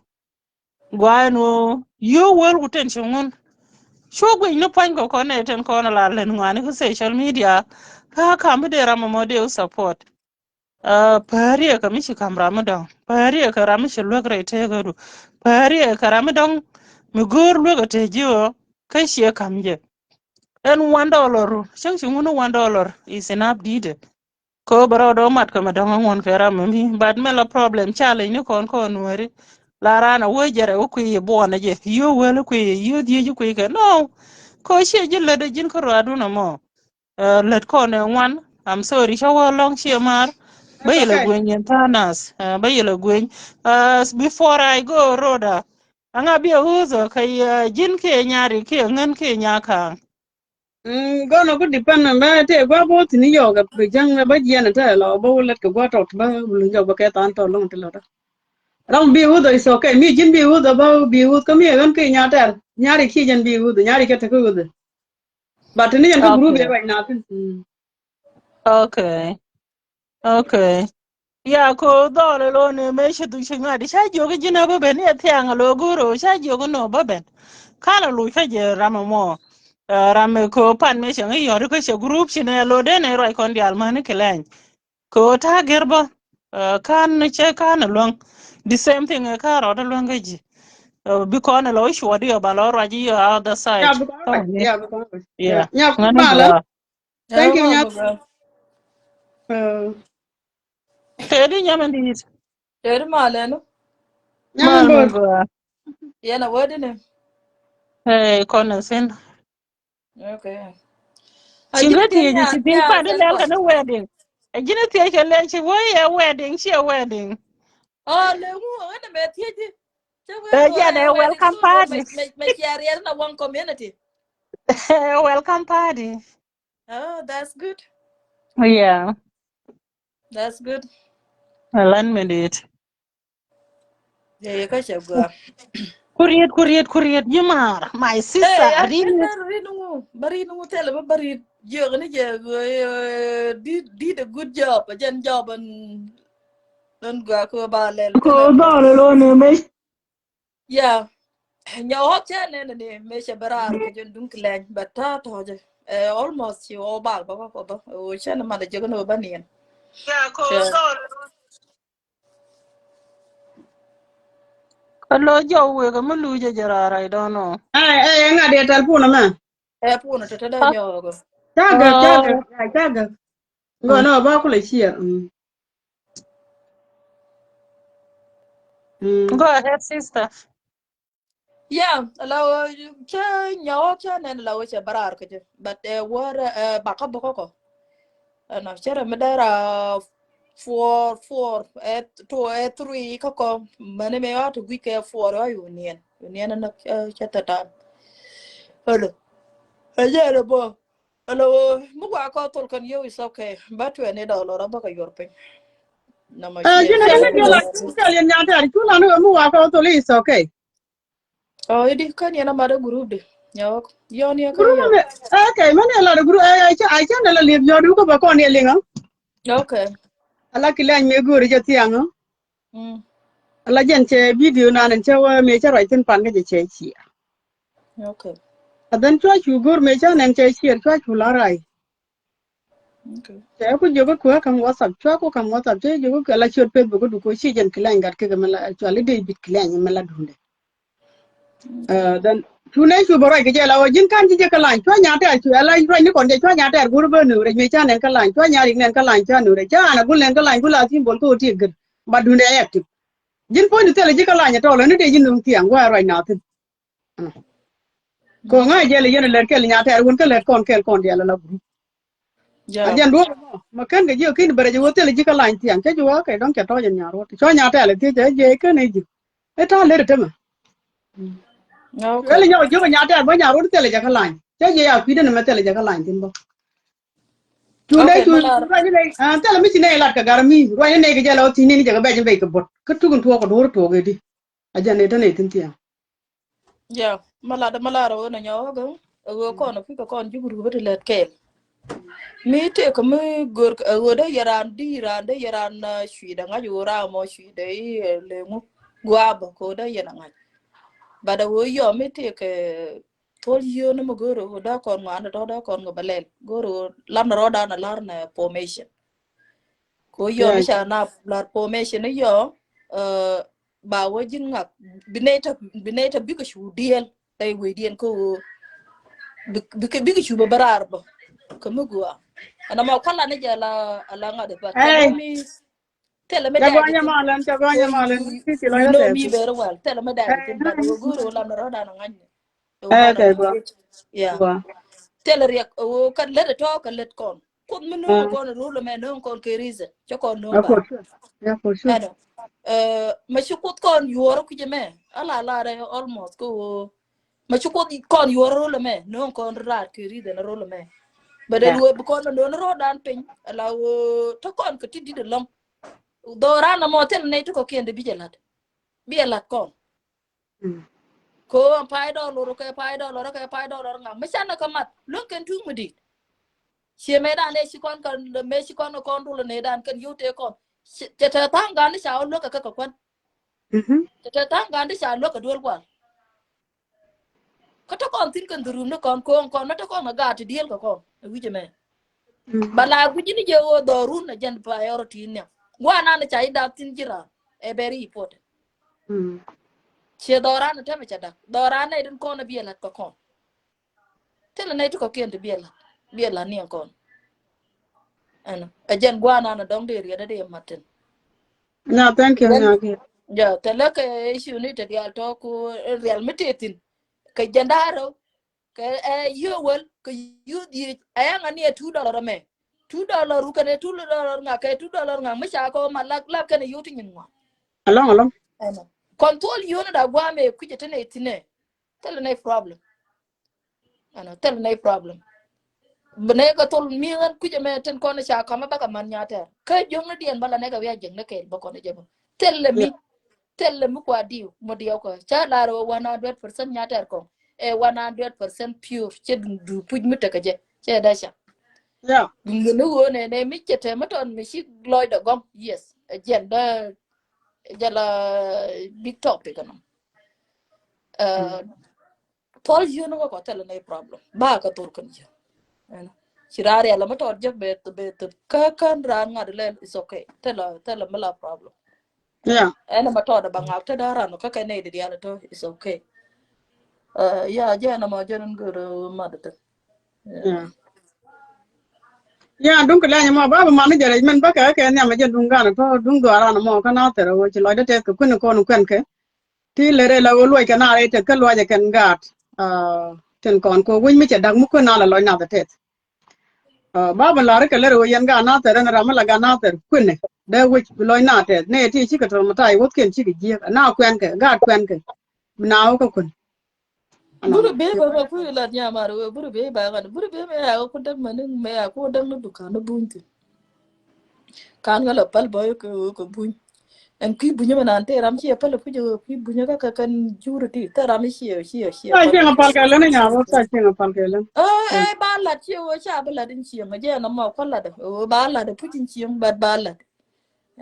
gwa no yo wel ku ten chungun sho gwe no pan ko kon ne ten kon la len ngani ko social media ka mi de rama mo de support pari ka mi shi kamra mu don pari ka ram shi lok re te ga du pari ka ram don mi gor lok te jiwo kai shi kam je en $1 shang shi ngunu $1 is enough did ko baro do mat ko ma don won ka ram mi bad me la problem chale ni kon wari la rana wo jere wo ku yi bo na je yo wel ku yi yo di ju ku ka no ko shi je le de jin ko adu na mo let ko ne wan I'm sorry shawo long shi mar That's bayila okay. gwen tanas bayila gwen before I go roda anga bi huzo kai jin ke nyari ke ngan ke nyaka Go no good depend on that. Go both New York, the young Bajian and tell or let go out to job a cat and long till other. Don't be with is okay. Me, Jim be with about be with come here and can yatter. Nyari Kijan be with the Nyari get a good. But in the group okay right now. okay okay ya ko dole lo ne me shi du shi ngadi sha jogo jina ba ben ya tianga lo guro sha jogo no ba ben kala lu ka je rama mo rame ko pan me shi ngi yor ko she group shi ne lo de ne roi kon di almani kelen ko ta gerba kan che kan long the same thing ka ro da long gaji bi ko na lo shi wadi ba lo raji yo other Yeah, side because to ne yeah, because yeah. yeah Yeah, ngani Balan. go Thank you, Go Nyat. go. Uh, te di nyamen di Ter malen. Nyaman mal mal bird. go Yana wadine. hey kono sen Okay. Ajin chinga ken ti ji ya tin ya pa de lel selfa. kana wedding ajina ti ke le chi wo ye wedding chi wedding Oh, le ngu ana me tieji. Chewe go yeah, ya wedding welcome soon go party. me share na one community. Welcome party. Oh, that's good. Yeah, That's good. land me it. Yeah, you ka go. Kuriet, Yumar, my sister, Eh, an really. bari nungu tell ba bari yo ni je did a good job, a gen job and go ko ba lel kana. Ko dole lo ne me. Yeah. Nhỏ hot cha nên nè me se berar ke jon dun klen bata to je almost you all bal ba ko ba o cha na ma de jogo no banien Yeah, ko che dole. Hello, Joe, we come lose I don't know. I got the telephone, man. e pu no te da Huh? nyo go Chaga. Oh, Go no, about here. go ahead, sister. Yeah, allow cha nyaw cha nen law cha barar ke but war baka boko na chere medara four at two at three kako mane me wa to wike four wa union na cha tata hello ajere bo hello mu wa ko tol kan yo is okay but we ne da lo ra baka yorpe na ma shi Jina fela kana ko dia la kali nyata ri kula no mu wa ko to le is okay. oh idi kan yana ma da group de nyaw yo ni ka Guru yo me okay mane la guru ai cha na la le yo du ko ba ko ne linga. okay Ala kila me guru je tianga. mm Ala jen che video na nan che wa me cha rai tin pan ga je che chi. okay Adan chwa chu gur me cha nan che chi chwa chu la rai. okay Che ku jo ko kam WhatsApp chwa ko kam WhatsApp che jo ko la chot pe bu ko du ko chi jen kila ngat ke ga mala chwa le de bit kila ni mala dunde. Dan tunai chu borai ke jela wajin kan je kalan chwa nya ta chu ala ro ni kon je chwa nya ta gur be nu re me cha nen kalan chwa nya ring nen kalan cha nu re cha na gul nen kalan gula sim bol ko ti gir ba du ne active jin po ni tele je kalan to lo ni de jin nung tiang wa ro na tin ko nga je le yen le kel nya ta gun ke le kon de la gru a yeah jen do ma kan ge je kin bere je wo tele je kalan tiang ke ju wa ke don ke to je nya ro chwa nya ta le ti je ke ne ji e ta le te ma okay le nya jo nya ta ba nya ro tele je kalan che je ya pi de me tele je kalan tin bo Chunde okay chu malar roi ne tela mi chine lat ka garmi roi ne ke jalo tini ni jaga be jembe ka bot ka tugun to ko dor to ge di aja ne tane tin tiya yeah malar o na nyaw go go ko no fika kon juguru bete let ke mi te ko mi gor go da yaran di ran da yaran shi da ngaju ra mo shi de le mu gwa ba ko da yana ngaj ba da wo yo mi te ke tol yo no mo goro da kon ngana to da kon go balel goro lam ro da na lar na formation ko yo ya mi sha na lar formation yo ba wajin ngak bineta bika shu diel ay we dien ko bika shu barar ba kamugwa ana ma kala ne jala ala ngade ba eh tele me daje tin jaganya so malan ki ki lo you ya know te me very well tele me daje tin ba do guru la na roda na ngani o eh gona te na gwa ngani ya gwa tele riak o kan le to kan let kon kun minu ko kon rulo me non kon ke rize cho kon non ya ba for sure ya for sure ano mashukut kon yuoro kujeme ala la re almost ko mashukut kon yuoro le me non kon rat kiri de ro le me badal ya wo ko no ro dan pin ala wo to kon ko tiddi de lom do rana mo tel ne to ko kende bijelat kon ko pay do lo ko pay do lo ko pay do lo ngam machana kamat lon ken tu mudi she me dan ne shi kon kan me shi kon kon dul ne dan kan yute kon ta tanga ni sa lo ka ka kon ta tanga ni sa lo ka dul kwa ko to kon tin kan duru ne kon na to kon ga ti diel ko kon wi me bala gu jini je wo do run na jan priority ne wa na na chai da tin jira e beri pot che do ran ta me chada do ran ne din kon bi la ko kon tel ne to ko ken bi la ni kon ana a jan gwa na na dong de ri da de matin na thank you then ya ki ja tele ke issue ni te ya to ku real mitetin ke jandaro ke yuwel ke yudi ayanga ni $2 me $2 ka ne $2 nga ke $2 nga misha ko malak lak ka ne yuti nyinwa along ana control yona da gwa me kuje tane tine tele ne problem ana tele ne problem bene ka tol mi ngan kuje me ten ko na sha kama baka man nyata ka jonga dien bala ne ka ya jeng ne ke bako ne jebo telle mi kwa diu mo diu ko cha la ro 100% nyata ko 100% pure che du puj mi ta ka je che da sha ya ngene wo ne mi che te ma ton mi shi loy da gom yes agenda jala big topic no tol you no ko tele ne problem ba ka tur kan je ana shirare ala ma tot je be ka kan ran ngad le is okay tele mala problem ya ana ma tot ba ngak ta da ran ko ka ne di ala to is okay ya jana ma jaran guru madata ya ya dung kala nya ma ba ma ni jare men ba ka ke nya ma je dung ga na to dung do ara na mo ka na te ro chi lo de te ko kun ko nu kan ke ti le re la wo loy kana re te ka loy kan gat ten kon ko win mi che dag mu ko na la loy na ta tet ba ba la re ka le ro yan ga na ta ran ra ma la ga na ta kun ne de wi loy na te ne ti chi ka to ma tai wo ken chi ki ji na kwen ke gat kwen ke na ko kun ana buru be ba ku la nya ma ro buru be ba ga buru be me ya ko dag manin me ya ko dag no duka no bunti kan ga la pal boy ko bun en ki bunya ma nan te ram chi pal ku jo ki bunya ka kan juru ti ta ram chi sa pal chi ngapal ke le ne nya wo sa chi ngapal ke le ba la chi wo cha ba la din chi ma je na ma ko la da ba la da pu chin chi ba la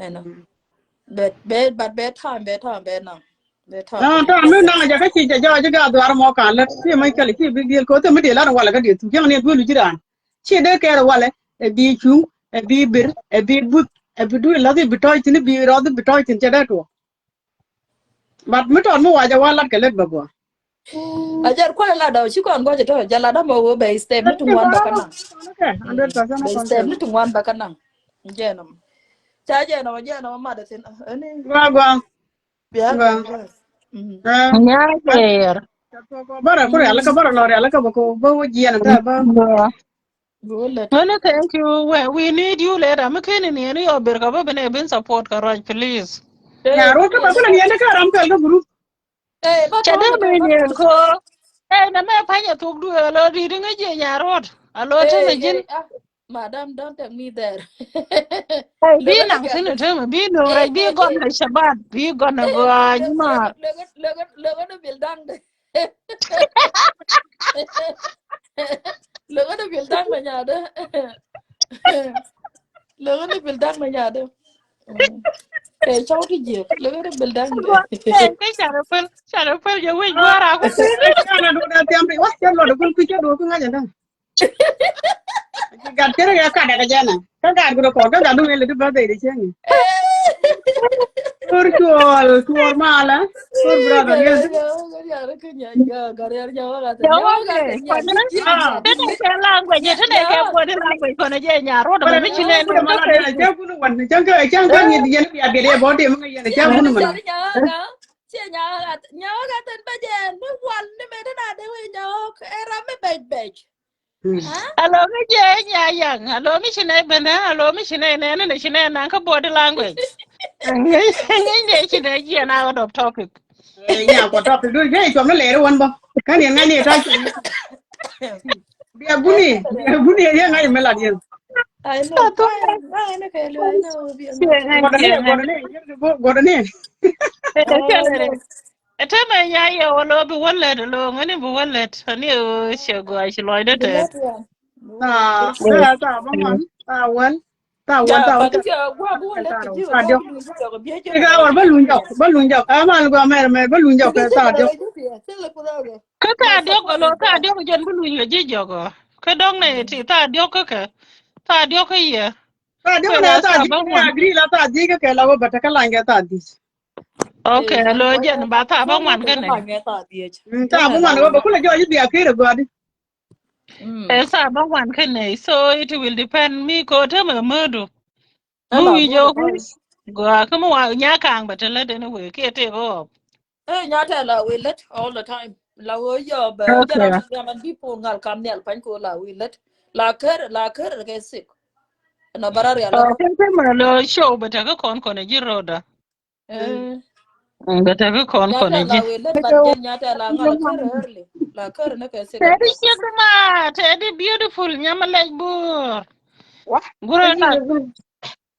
eno but time na na ta me na ja ka chi ja ja ga dwar mo kan le ti mai ke le ki bi ko te me de la wala ga de tu yang ne du lu jiran chi de ke wala e bi chu e bi bir e bi but e bi du la di bitoy tin bi ro di bitoy tin ja da to bat me ton mo wa ja wala ke le ba go ajar ko la da chi kon go je to ja la da mo be step ni tungwan ba kana 100% be step ni tungwan ba kana je no cha je no ma da tin ani gwa gwa biya gwa ga ga Nya yer. bara ko ala ka bara lore ala ka ba ko ba wo ji na ta ba go let Well, thank you. We need you later. I'm kidding you. You're been support Karaj, please. ya ro ka ba ko ni ne ka ram ka ga guru ba to Chada le ba to million ko. Eh, na me panya tuk du alo reading a jenya road. Alo to me jin. madam don't take me there Hey, le be ga nang ga sin to me. Be no right. Be gone the Shabbat. Be gonna go. Jima. le ga bil dang de le ga bil dang ma nya de le ga bil dang ma nya de cái cháu cái gì lấy cái bình đăng để Hey, cái chara pel yo we gwara ko tu. ya na do da tempe wa ya lo da ko ku do ko ngaja da ga tere ya ka da ga jana ka ga guru ko ga du le du ba de ri chen tur mala tur brother cái ya nhà nó cứ nhà cái Yo nhà okay. cái nhà Kwana. đi chiêu ah nhà đi Tena ke language. nhà Tena ke nhà body language. Kona jenya road. bara Ma na mi ko chine ku da no mala de na Facebook. cha ku nu wan cha ga ni di ya be de bo de mo ya cha ku nu mana nhà chị nhà cái tên bây giờ nó quan nó mấy đứa nào đấy nhà era mấy bệt bệt hả Alo mi je nya yang. Alo mi chine bena. Alo mi chine ne ne chine na ka body language. Ngai ne chine je na out of topic. nya ko to du ge to no le ro wan ba ka ni ngai ni ta dia buni ya ngai mela dia I know ai nó cái lưỡi nó bị nó cái Siengan. goda ne no Ete me nya ye walo bi wallet lo ngani bi wallet. Ani o shego ai shloide bị te. lát ra ta da ta ba man ta wan dạ ta bà ta cái giờ qua bố lát ta cái ro gì ta qua dio bố lát cái biết chứ ke mà ga đâu war biết balun jok amal go mer me balun jok cái ta mà dio đâu biết thế là cô đâu Ka my ta dio ko support lo is ta there dio ko jen bu lu ye ji jogo. Ka dong ne ti ta dio ko ke. Ta dio ko ye. ta dio Ko na la ta sa di ba ke wan. agri la ta di ke la go bata ka langa ta di Okay, nhan lo ko ya jen ba ta ba so mo wan de ka ka ne. la nge ta die ta bu ya man la go ba ya kula jo yi bi akire go adi mm Esa ba wan ka ne. So it will depend me ko te me mudu. e Mu la wi bo de jo pa wis. Go a ko mo wa nya kang ba te le de ne we ke te go. e nya ta la we let all the time la wo yo ba Okay. jara ya man bi po ngal kam nyal pan ko la we let la ker ke sik na barar ya la Okay, te me lo show ba te ko kon ne ji roda. eh Ba te ko nya kon ta ne ji. la we let but jen nya ta la ngal ker early la ker na ke sik Teddy ba Shigma, Teddy beautiful, Nyamalek Bur. wa Guru na,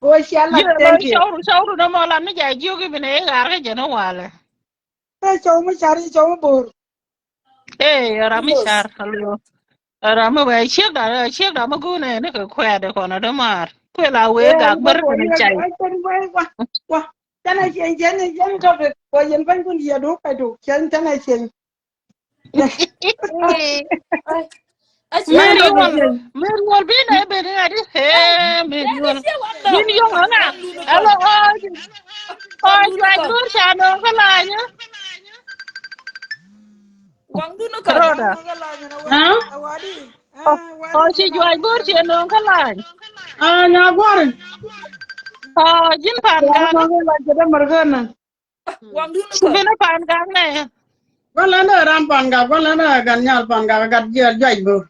o shala you know, thank you show no more than me, you give me a general. ta cho ma chari cho bor Hey, yes Ramishar, hello. Rama, check that Maguna, and a quad upon a domar. Quella way, eh gag, ba but ko a ni ga child. ai tan ba wa tana chen to ko yen ban kun dia do ka do chen tana chen ah ai a che ban to wan de Medium, chen Medium, being a bit at it. ai Hey, ya ga Medium. che wan do Been young, wan lu no kon hello, wan oh, lu no George kon Bush, I know the line. wan lu no kon Rhoda. ha Oh, oh, she George Bush, you know the line. na gwarin Oh, Jin ya Panga. ma ga la da margana Wang dun ko. Sibina pan gang na. Con lớn ở ram pan gặp con lớn ở gần nhau pan gặp gặt dưa dậy bự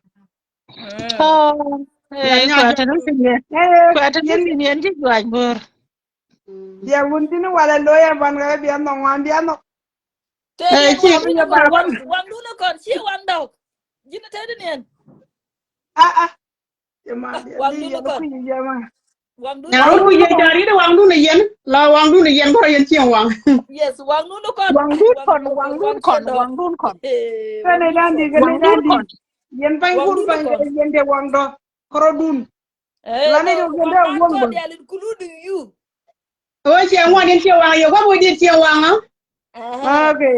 Oh, gần nhau kwa dưa tanu bự sinye. Eh, Kwa tanu yen sinye nji gwan bur. dia wuntini wala loya ban ga bi no wan bi no. Te ê yen chị wang Ko bi ya bar wan. wang dun ko chi wang dog. Jina te den. Ah ah. Ya ma Wang di ya dun ku ko. ya ma. Wang dun nhà Wang rồi ko. bây dun giờ ko. chả đi đâu hoàng đun này yên là hoàng đun này yên có yên chiang hoàng Yes, wang dun ko. Wang dun Wang chi kon, dog. wang dun kon. Wang Kane dun dan ko. di Wang kane dun dan di. kon. Yen pan Wang kun dun pan ko. yen de wang do. Korodun. Lani do No, yen de wang man wang ko do. they are including you. ôi chiang hoàng yên chiang hoàng yêu có bôi đi chiang hoàng á Okay.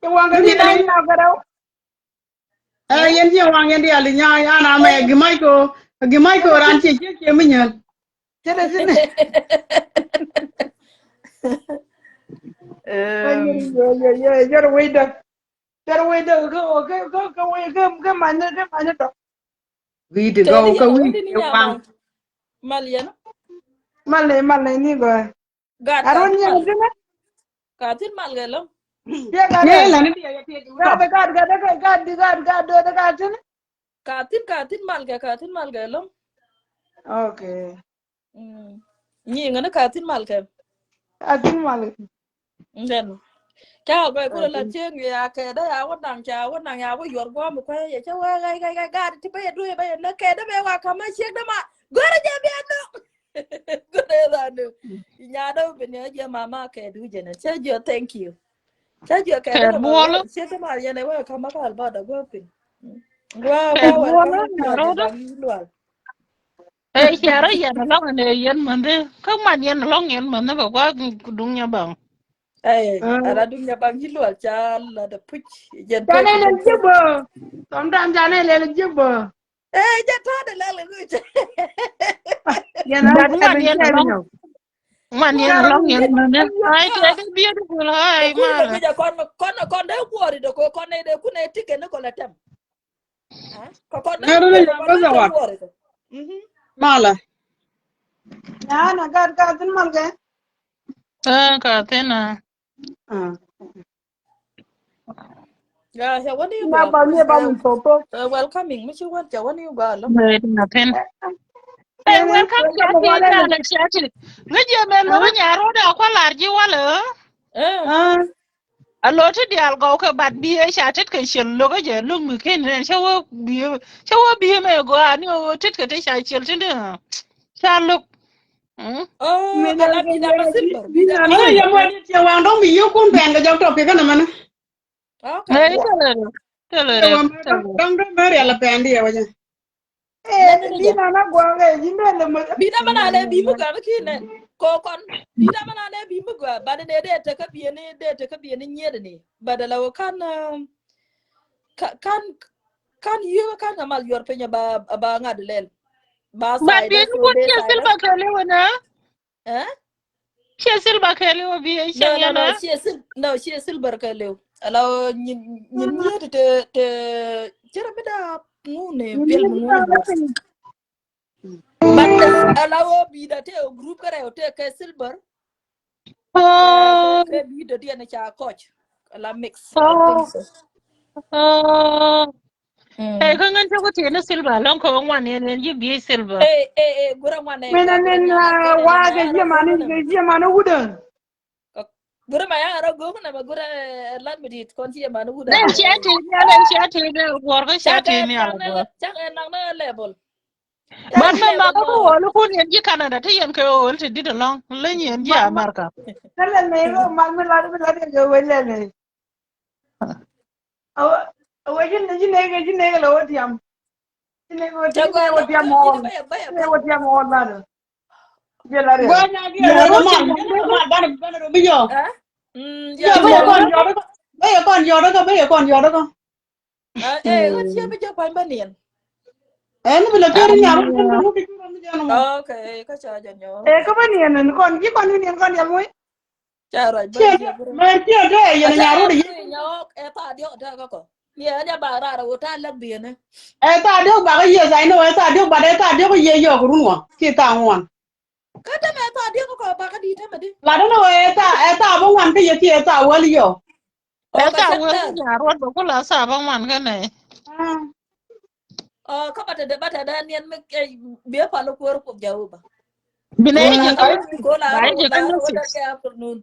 Ye wang ga nó di đi dan đây na ga daw. yên chiang hoàng yên đi à nhà ana mẹ cái mai cô ran chị chị mình nhận Tede sine. Ay um, yer weda. Yer weda go ga man to. vì từ Teddy gầu yana câu vì wadi ni chiang hoàng nyama Malian Male ni go. gad Aron katin yen mal dine. katin mal galam Ye ga thế de. là nó đi à thì chú Ga tập de ga de ga tine. katin mal galam Okay. ni ngana katin mal ke Atin male. nden ka go ko la chen ya ke da ya wadang ya wo yor go mu ko ya cha wa ga gad ti be du be na ke da be wa kama che da ma gore je be no gore da no nya do be ne je mama ke du je na che jo thank you cha jo ke Kher da ma buolo, wa che da ma ya ne wa kama ka ba da go pin gwa kher welcome buolo, to the naroda. bang lwal Kera yen long ne yen mande. Kang man yen long yen mande ba kwa dunya bang. ara dunya bang lwal cha la da puch jen to Jane ku le jen to jibo. Sometimes jane le jibo. ja ta da la la ku Yana But man seven yen seven long, yo. man yen Kara long yen ni mande. ayo. Ay, teka beautiful, ay, ku da ku mala. ja kon de wori de ko kon de ku ne tike ne ko la tem ko kon de nó ku đi ko nhà kon có de sao to ạ wori de mà là Yana ga atin mal ga. Ka tena. ya ya wani Na go ba ni ba mun toto. welcoming mi chi wat ja wani go alam Na ten. Hey, Yene welcome ko mo Chatty, wala le. Alex Chatty. Ngaji me lo nyaro da kwa larji wala. eh Ah. A lo ti dial go ka bat bi e chatit kan shel lo ga je lu mi ken ren shawo bi me go ani o tit ka te cha shel tin da. Cha lu. oh Me da ala ga bi da ma yene silver bi bi da na ma à no. giờ silver mà đi chiang hoàng đâu bị yêu con bèn cái dòng tập cái cái nào mà okay Ngai ta le. Ta le nó re. mà Ta le. đông đông mấy là bèn đi à vậy nene ne Bi ja na go ga jinde le mo. bi da mana ne bi mu ga ki ne ko kon bi da mana ne bi mu ga ba ne de te ka bi ne de te ka bi ne nyede ne ba da lawo kan kan kan yu kan amal yor penya ba ngad lel ba Bat sai bi da ni so ko de che sai sil da ba ka le wana. eh Che sil ba ka le bi e no chang no no yana. she is silver ka lew alo nyin nyede te jera beda ngune Ni pel bi na ngune la bor ni. but allow be that a group kare te ke silver Oh. ke bi da dia na cha coach la mix I think Oh. so Oh. Hey, mm kan ngan ta ko te na silver long ko wan ne ji bi silver. gura mane Me na ka gura nen nyana kene wa ma ga yara je go mani kana je mani wudan. gura ma yara go kana ma gura lan mi kon ti ma nu Nen dan chati ne nen chati ne war ga chati ne ala go. chak en nang na level Ban en man ma level ko no wol ku ne ji Canada te yen ko wol te di long le nyen ji Ma America. kala ne go ma me la ga wele ne. Awa jine ga lo diam. Jine jago go lo diam ina on. baya Jine pal go diam on la. Je la re. qua nhà kia Ya rồi ro cái ti màn mon cái de nó ko màn ban ban rồi bây giờ eh bây ya giờ ti bây giờ mon baya de còn ko giờ đó bây giờ còn giờ đó cơ bây giờ còn giờ đó cơ ngot ya be jo pan banien em nó bây giờ kia đi nhà nó không có cái gì bây giờ nó mà okay ka cha janyo E ko ba ni en kon ni kon ya mo. cha raj ba chưa je bro mà chưa thế giờ nó acha nhà rồi đi mi nyok e ta dio ta ka ko ye ya ba ra ro ta lak bi ne em ta được bà cái gì vậy nó em ta được bà đấy ta được cái gì giờ của nó kia ta ngoan Kata me ta dia ko ba ka di ta me di. La no eta bo wan ke yeti eta wali yo. O ka Eka wel chakta. ya ro do kula sa bang man ka ne. O ka bata da nien me be pa lo ko jawu ba. Bine Ko la je ka kan ko la bai ro je kan la no ro da six. ke afternoon.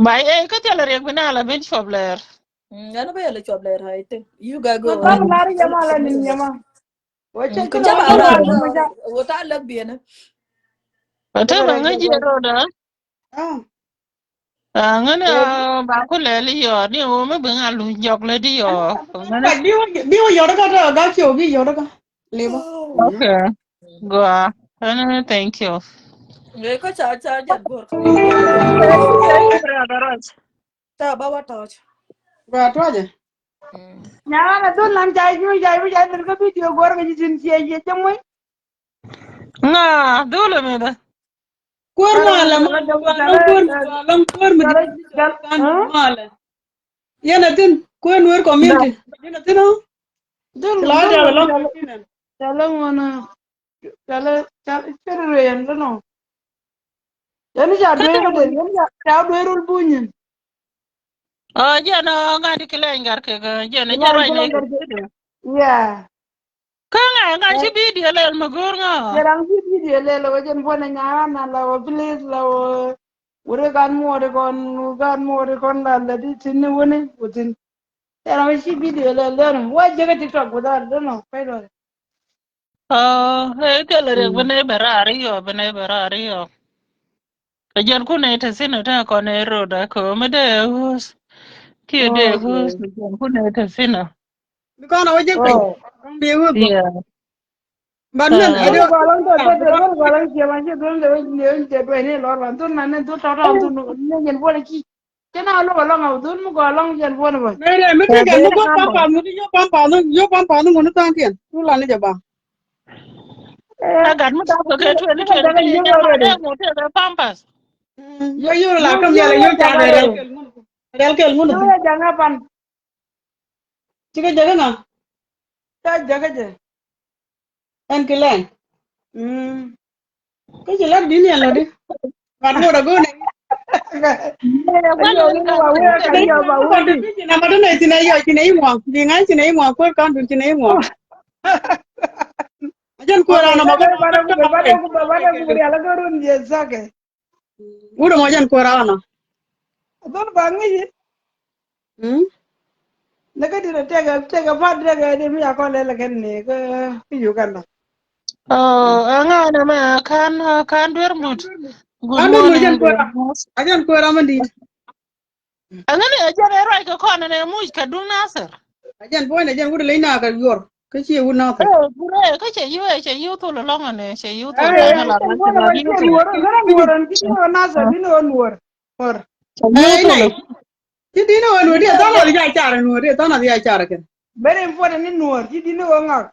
Bai ka tele rek bina la ben shobler. Ngana ba yale chob le right. You guys Ma go dam ahead. lari jama la nin jama. Wacha Ku kina jaba wacha ra ba na ma ja. wo ta lak bi na. Ta Jaba ba ra nga je jaba. ro da. Ngana ba ko le li yo ni o me ben alu jok le di yo. Ngana Diwa yoda ka ga kyo gi yoda ka. Leba. okay. Go. Thank you. Ngai ko cha jan bor ka wi ya le. Ta ba wa ta. Ga to aje. Nyara na don nan jai ju jai bu jai ka video gor ga jin ci ye jamoy. Nga dole me da. Kor Kala mala kala mala jam walam kala kor mi kala di kala kan mala. Yana tin ko nuer Da. community. Yana tin o. dul Kila dul ja long kala community. kala wana kala kere yan no. Yan ja do Kata ga de yan ja do rul bunyin. jana nga di kile ngar ke ga jana Ila jarwa kala ne ke. garke. Ya. Ka nga shi bidiyo le magur nga. Jarang si video le lo jen bona nyara na la o please la o ure gan mo de kon la di tin woni utin. Jarang si video le le wa jaga TikTok budar no kai do. He kele rek bene berari yo bene berari yo. Jan ku ne te sino ta ko ne roda ko me de hus. Ki de hus Okay. jan ku ne te sino. Because na waje pin. Oh. Kang dia wo bo. Yeah. Ban men Uh, ade Don galang to na to because don galang ke man je don le je do ne lor ban don nan to ta ta don ne jen bona ki. Kena lo galang au don mu galang jen bona ba. mere me te kan be mo go nga bo. pampa mu yo pampa no ngono tanken. Tu la ne jaba. Eh. Agar mu da ko ke Kena 2020 jaga ke je jama de already. mu te de pampas. Yo la kam Yu ya la ya yo cha jaga de already. rel kel ngono Yu tin. ya jaga pan. Chike jaga na Ta jaga je. en kilen. Hmm. Ke jela di ni la di. Ban mo da go ne. Ne Ayo gwalo ni kan wa ke we ka Dai yo mo ba mo kon we de di. ti na ma de ne ti na yo ti ne mo. Di ngai ti ne mo ko kan du ti ne mo. Ajan ko ra Okay, na ma kan ko pada ka ku ma pada kai. ku pada ku beri ala gorun je sake. Uro mo jan ko ra na. Don bangi je. Hmm. Naga di tega padre ga di mi akon le ken ne ke yu kan. nga na ma kan dur mut. Good Kan du mo morning. jan ko ra. Ajan ko ra ma di. Angane jare rai ko kono ne mu ka du nasir. Ajan boy na jan uro le na ka yor. Ke chi wu na ta. Gure ka che yu to lo longa ne che yu to Ai ka Eh, ngala ken ba che bona la ba yu che to. nuor, gara nuor an kini ona sa bino nuor. Or. Che yu ai to lo. nai. Ti di no no dia Dino ta na dia cha ra no dia ta na dia cha ra ke. very important ni nuor, ti dino ngak.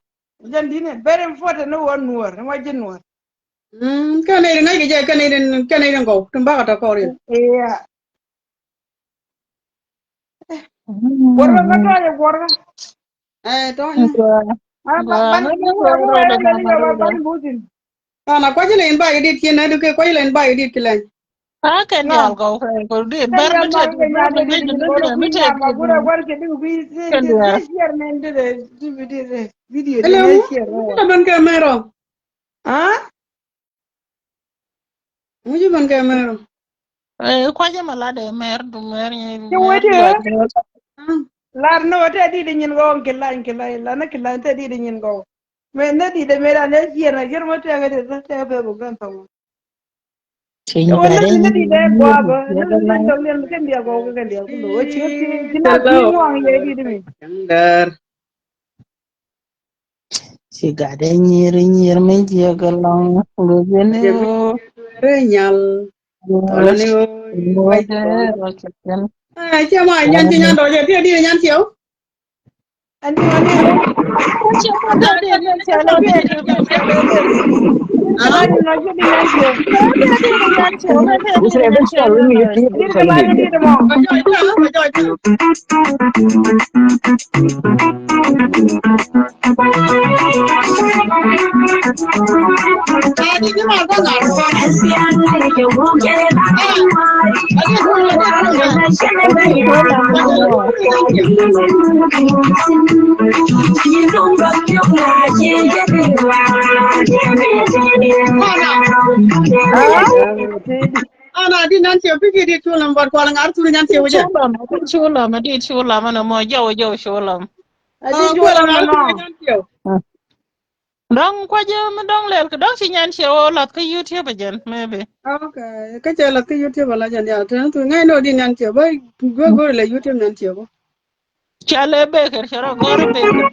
Jan dine very important no one nuor, ma je nuor. Cái này ngay cái gì cái này đừng có đừng bắt đầu có đi. Eh, borga ngata ya borga. Đó nhá. Ah, Gua ban ngane bu go bu ro de ya na ni ma ya ro de. ban butin. À nó quay lên bài đi kia này được quay lên bài đi kia lên. Ken No. jal go ko di Kan bar ya mi te mar di ke bar nya mi de ngi di ni ni ko mi ku te nya ma di gura war ke du bi ken de der. share men de video de Hello, ne share. mungkin ban kamera. Ah? Mungkin ban kamera. Kwa je mala de mer du mer ni Ke mer wede? jwa. Lar no te di de nyin go ke la na ke la te di de nyin go. Me ne di de me ra ne share na jer mo te ga de te be bu gan to. Ke Chin wona gare di ne ni di de ni gwa ba, ya ne da di la. de to le ke dia go ke dia ku lo. Chi ti kina ti Hello. mo ang ye di de mi. Jangar. Si gare ni me je ga long lu je ne Jemi o. renyal. Tola ni Lo bai de tola. ro che ken. Chứ mà nhân thì nhân rồi thì đi nhân chiếu. Andi ngo. Che ko de de ne che lo de de ne che lo de. Dir ke À. la di no che di nyan ti. Lo de de de nyan che o de de दूसरे de address che क्या lo हुई no. मुझे ये Dir पता ke la नहीं di है de mo. Bây giờ Adi ni ma ko ngar. Adi shola mama. Ah? Ana di nan ce fiki di tulan bar ko ngar tu nan ce waje. Shola mana mo jaw shola. Ko ngar tu nan ce. Dong kwaje mo dong lel ko dong si nyan show lat ko YouTube jen maybe. Okay, ka ce la ki YouTube la jan ya tan tu ngai no di nan ce ba go la YouTube nan ce ba. Chale beker shara gore beker.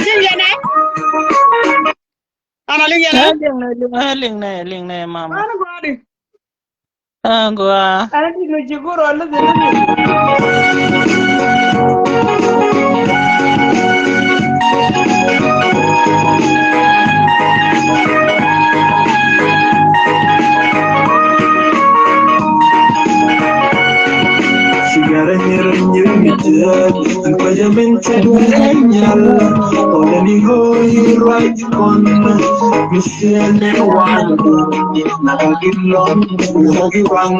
Kin yana? Ana lin yana? Ling na mama. Ana go adi. Gua. Ana di no jigoro ala de. Sigara nyir Pajamente dueñal Oleni hoy right con Misiane wangu Nakagilon Nagi wang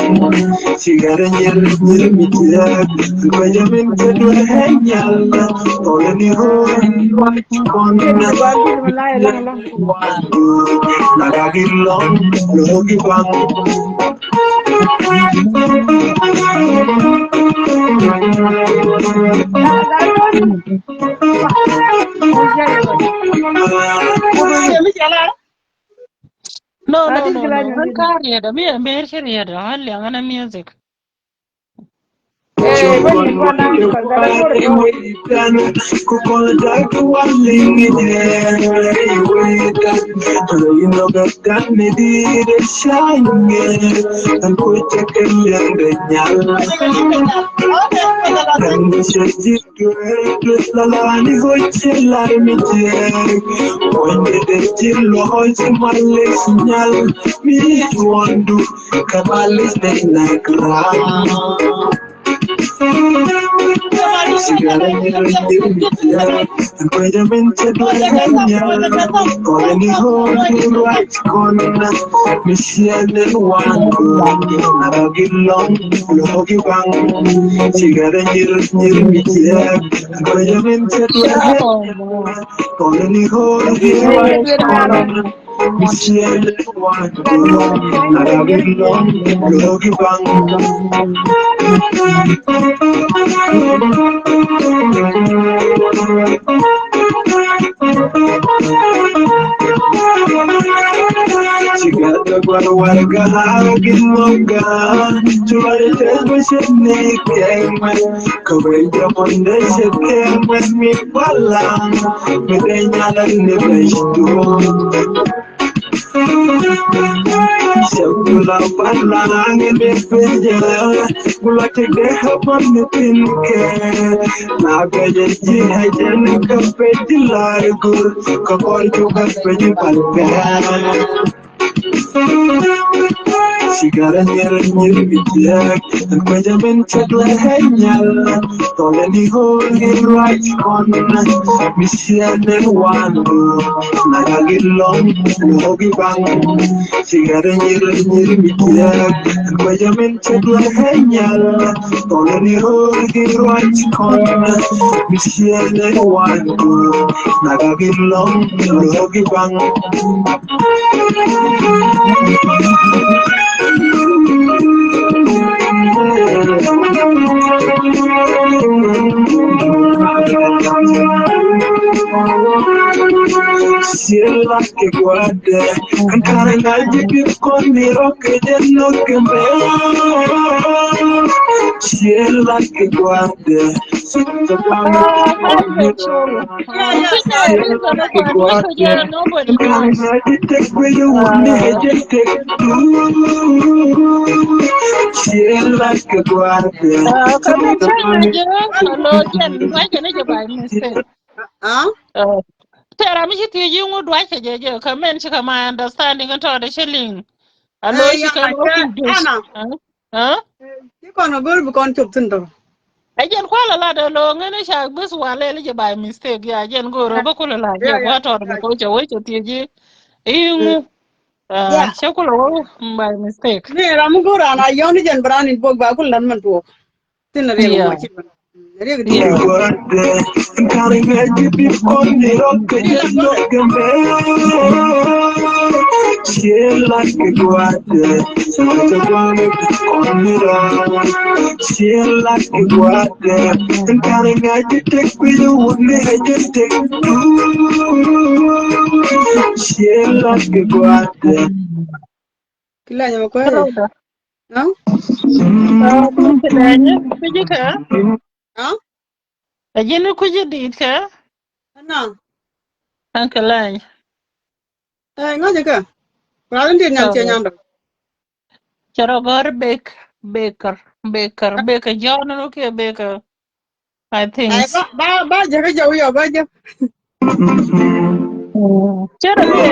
Sigara nyir Pajamente dueñal Oleni hoy right con Bandi malaya lang lang. wangu Nakagilon Nagi wang No. Man kariya da me shariya da halli ana music. Sigara nyir Pajamente dueñal Oleni hoy right con Misiane wangu Nakagilon Nagi wang Sigara nyir Pajamente dueñal Oleni hoy right con Misiane wangu Nakagilon Nagi wang Chigata warga hagin moga Chulare telbo shene kema Kaweja monde shekema mi palang Medenya la ne beshtu Shakula palang ne penja Kula tege hapan ne pinke Naga yeji hajan kapeti largur Kapor juga peti palpe Sigara nyir Pajamente dueñal Oleni hoy right con Misiane wangu Nakagilon Nagi wang Sigara nyir Pajamente dueñal Oleni hoy right con Misiane wangu Nakagilon Nagi wang Sierra que guarde, cantar nadie que conmigo que ya no queme. Sierra que guarde, siento Sierra que guarde, cantar nadie te cuello un te Sierra que guarde, Tera mi ti yu ngu dwa che je kamen chi kama understanding and to the shilling. Alo shi ka ro ku dus. Huh? Ki kon gor bu kon chop tin to. Ajen kwala la de lo ngene sha bus wale le by mistake ya jen go ro ba kula la je Yeah, yeah, kwa to yeah. ko che we che ti ji Mm. ingu Yeah. she kula wo by mistake. Me ram go ra na yon jen bran in bog ba kul lan man to. Tin re go mo Yeah. chi. Re go di. Yeah. Kila nyama ko e. Roda. Ha? Di kedanya kuji ka? Ha? Ajin kuji di ka? Ana. Angkalanya. Eh ngaje ka. Ran din nyam che So, nyam do. cara gor baker John no ke baker. I think. Ai ba je ga jaw yo ba je. Cara le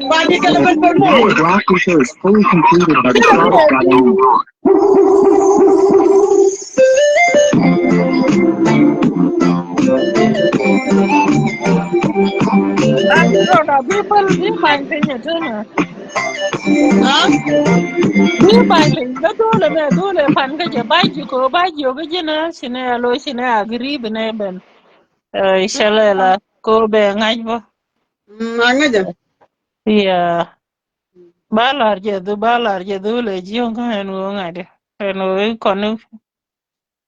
Ba di kala ban ban mo. Your browser shows fully completed by the cara startup.com. roda people be buying thing it na. Ha? Be buying thing da dole pan ga je baji ko ga je na sine lo sine agri bene ben. Shalela ko be ngaj bo. Ngaje. Yeah. Balar je du le jion ka en wo ngade. En wo konu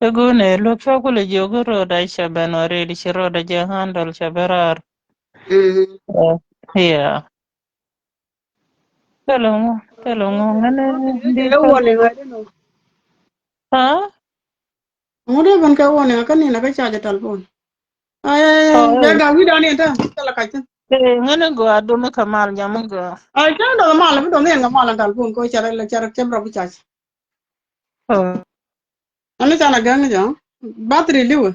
ego ne lo ko le jogo roda shaben ore di roda je handle shaberar. Mm. Yeah. Telongo ngane Je di ga ka. wone ga no. Ha? Ngode ban ka wone ka ni na ka charge telefon. Ai ja Oh, ga wi da ni ta. Kala ka tin. ngane go adu kamal jamu go. Ai ta do ma la do ne ga ma la telefon ko chara la chara ke bro bi charge. Oh. Ani ta na ga ngi ja. Battery liwa.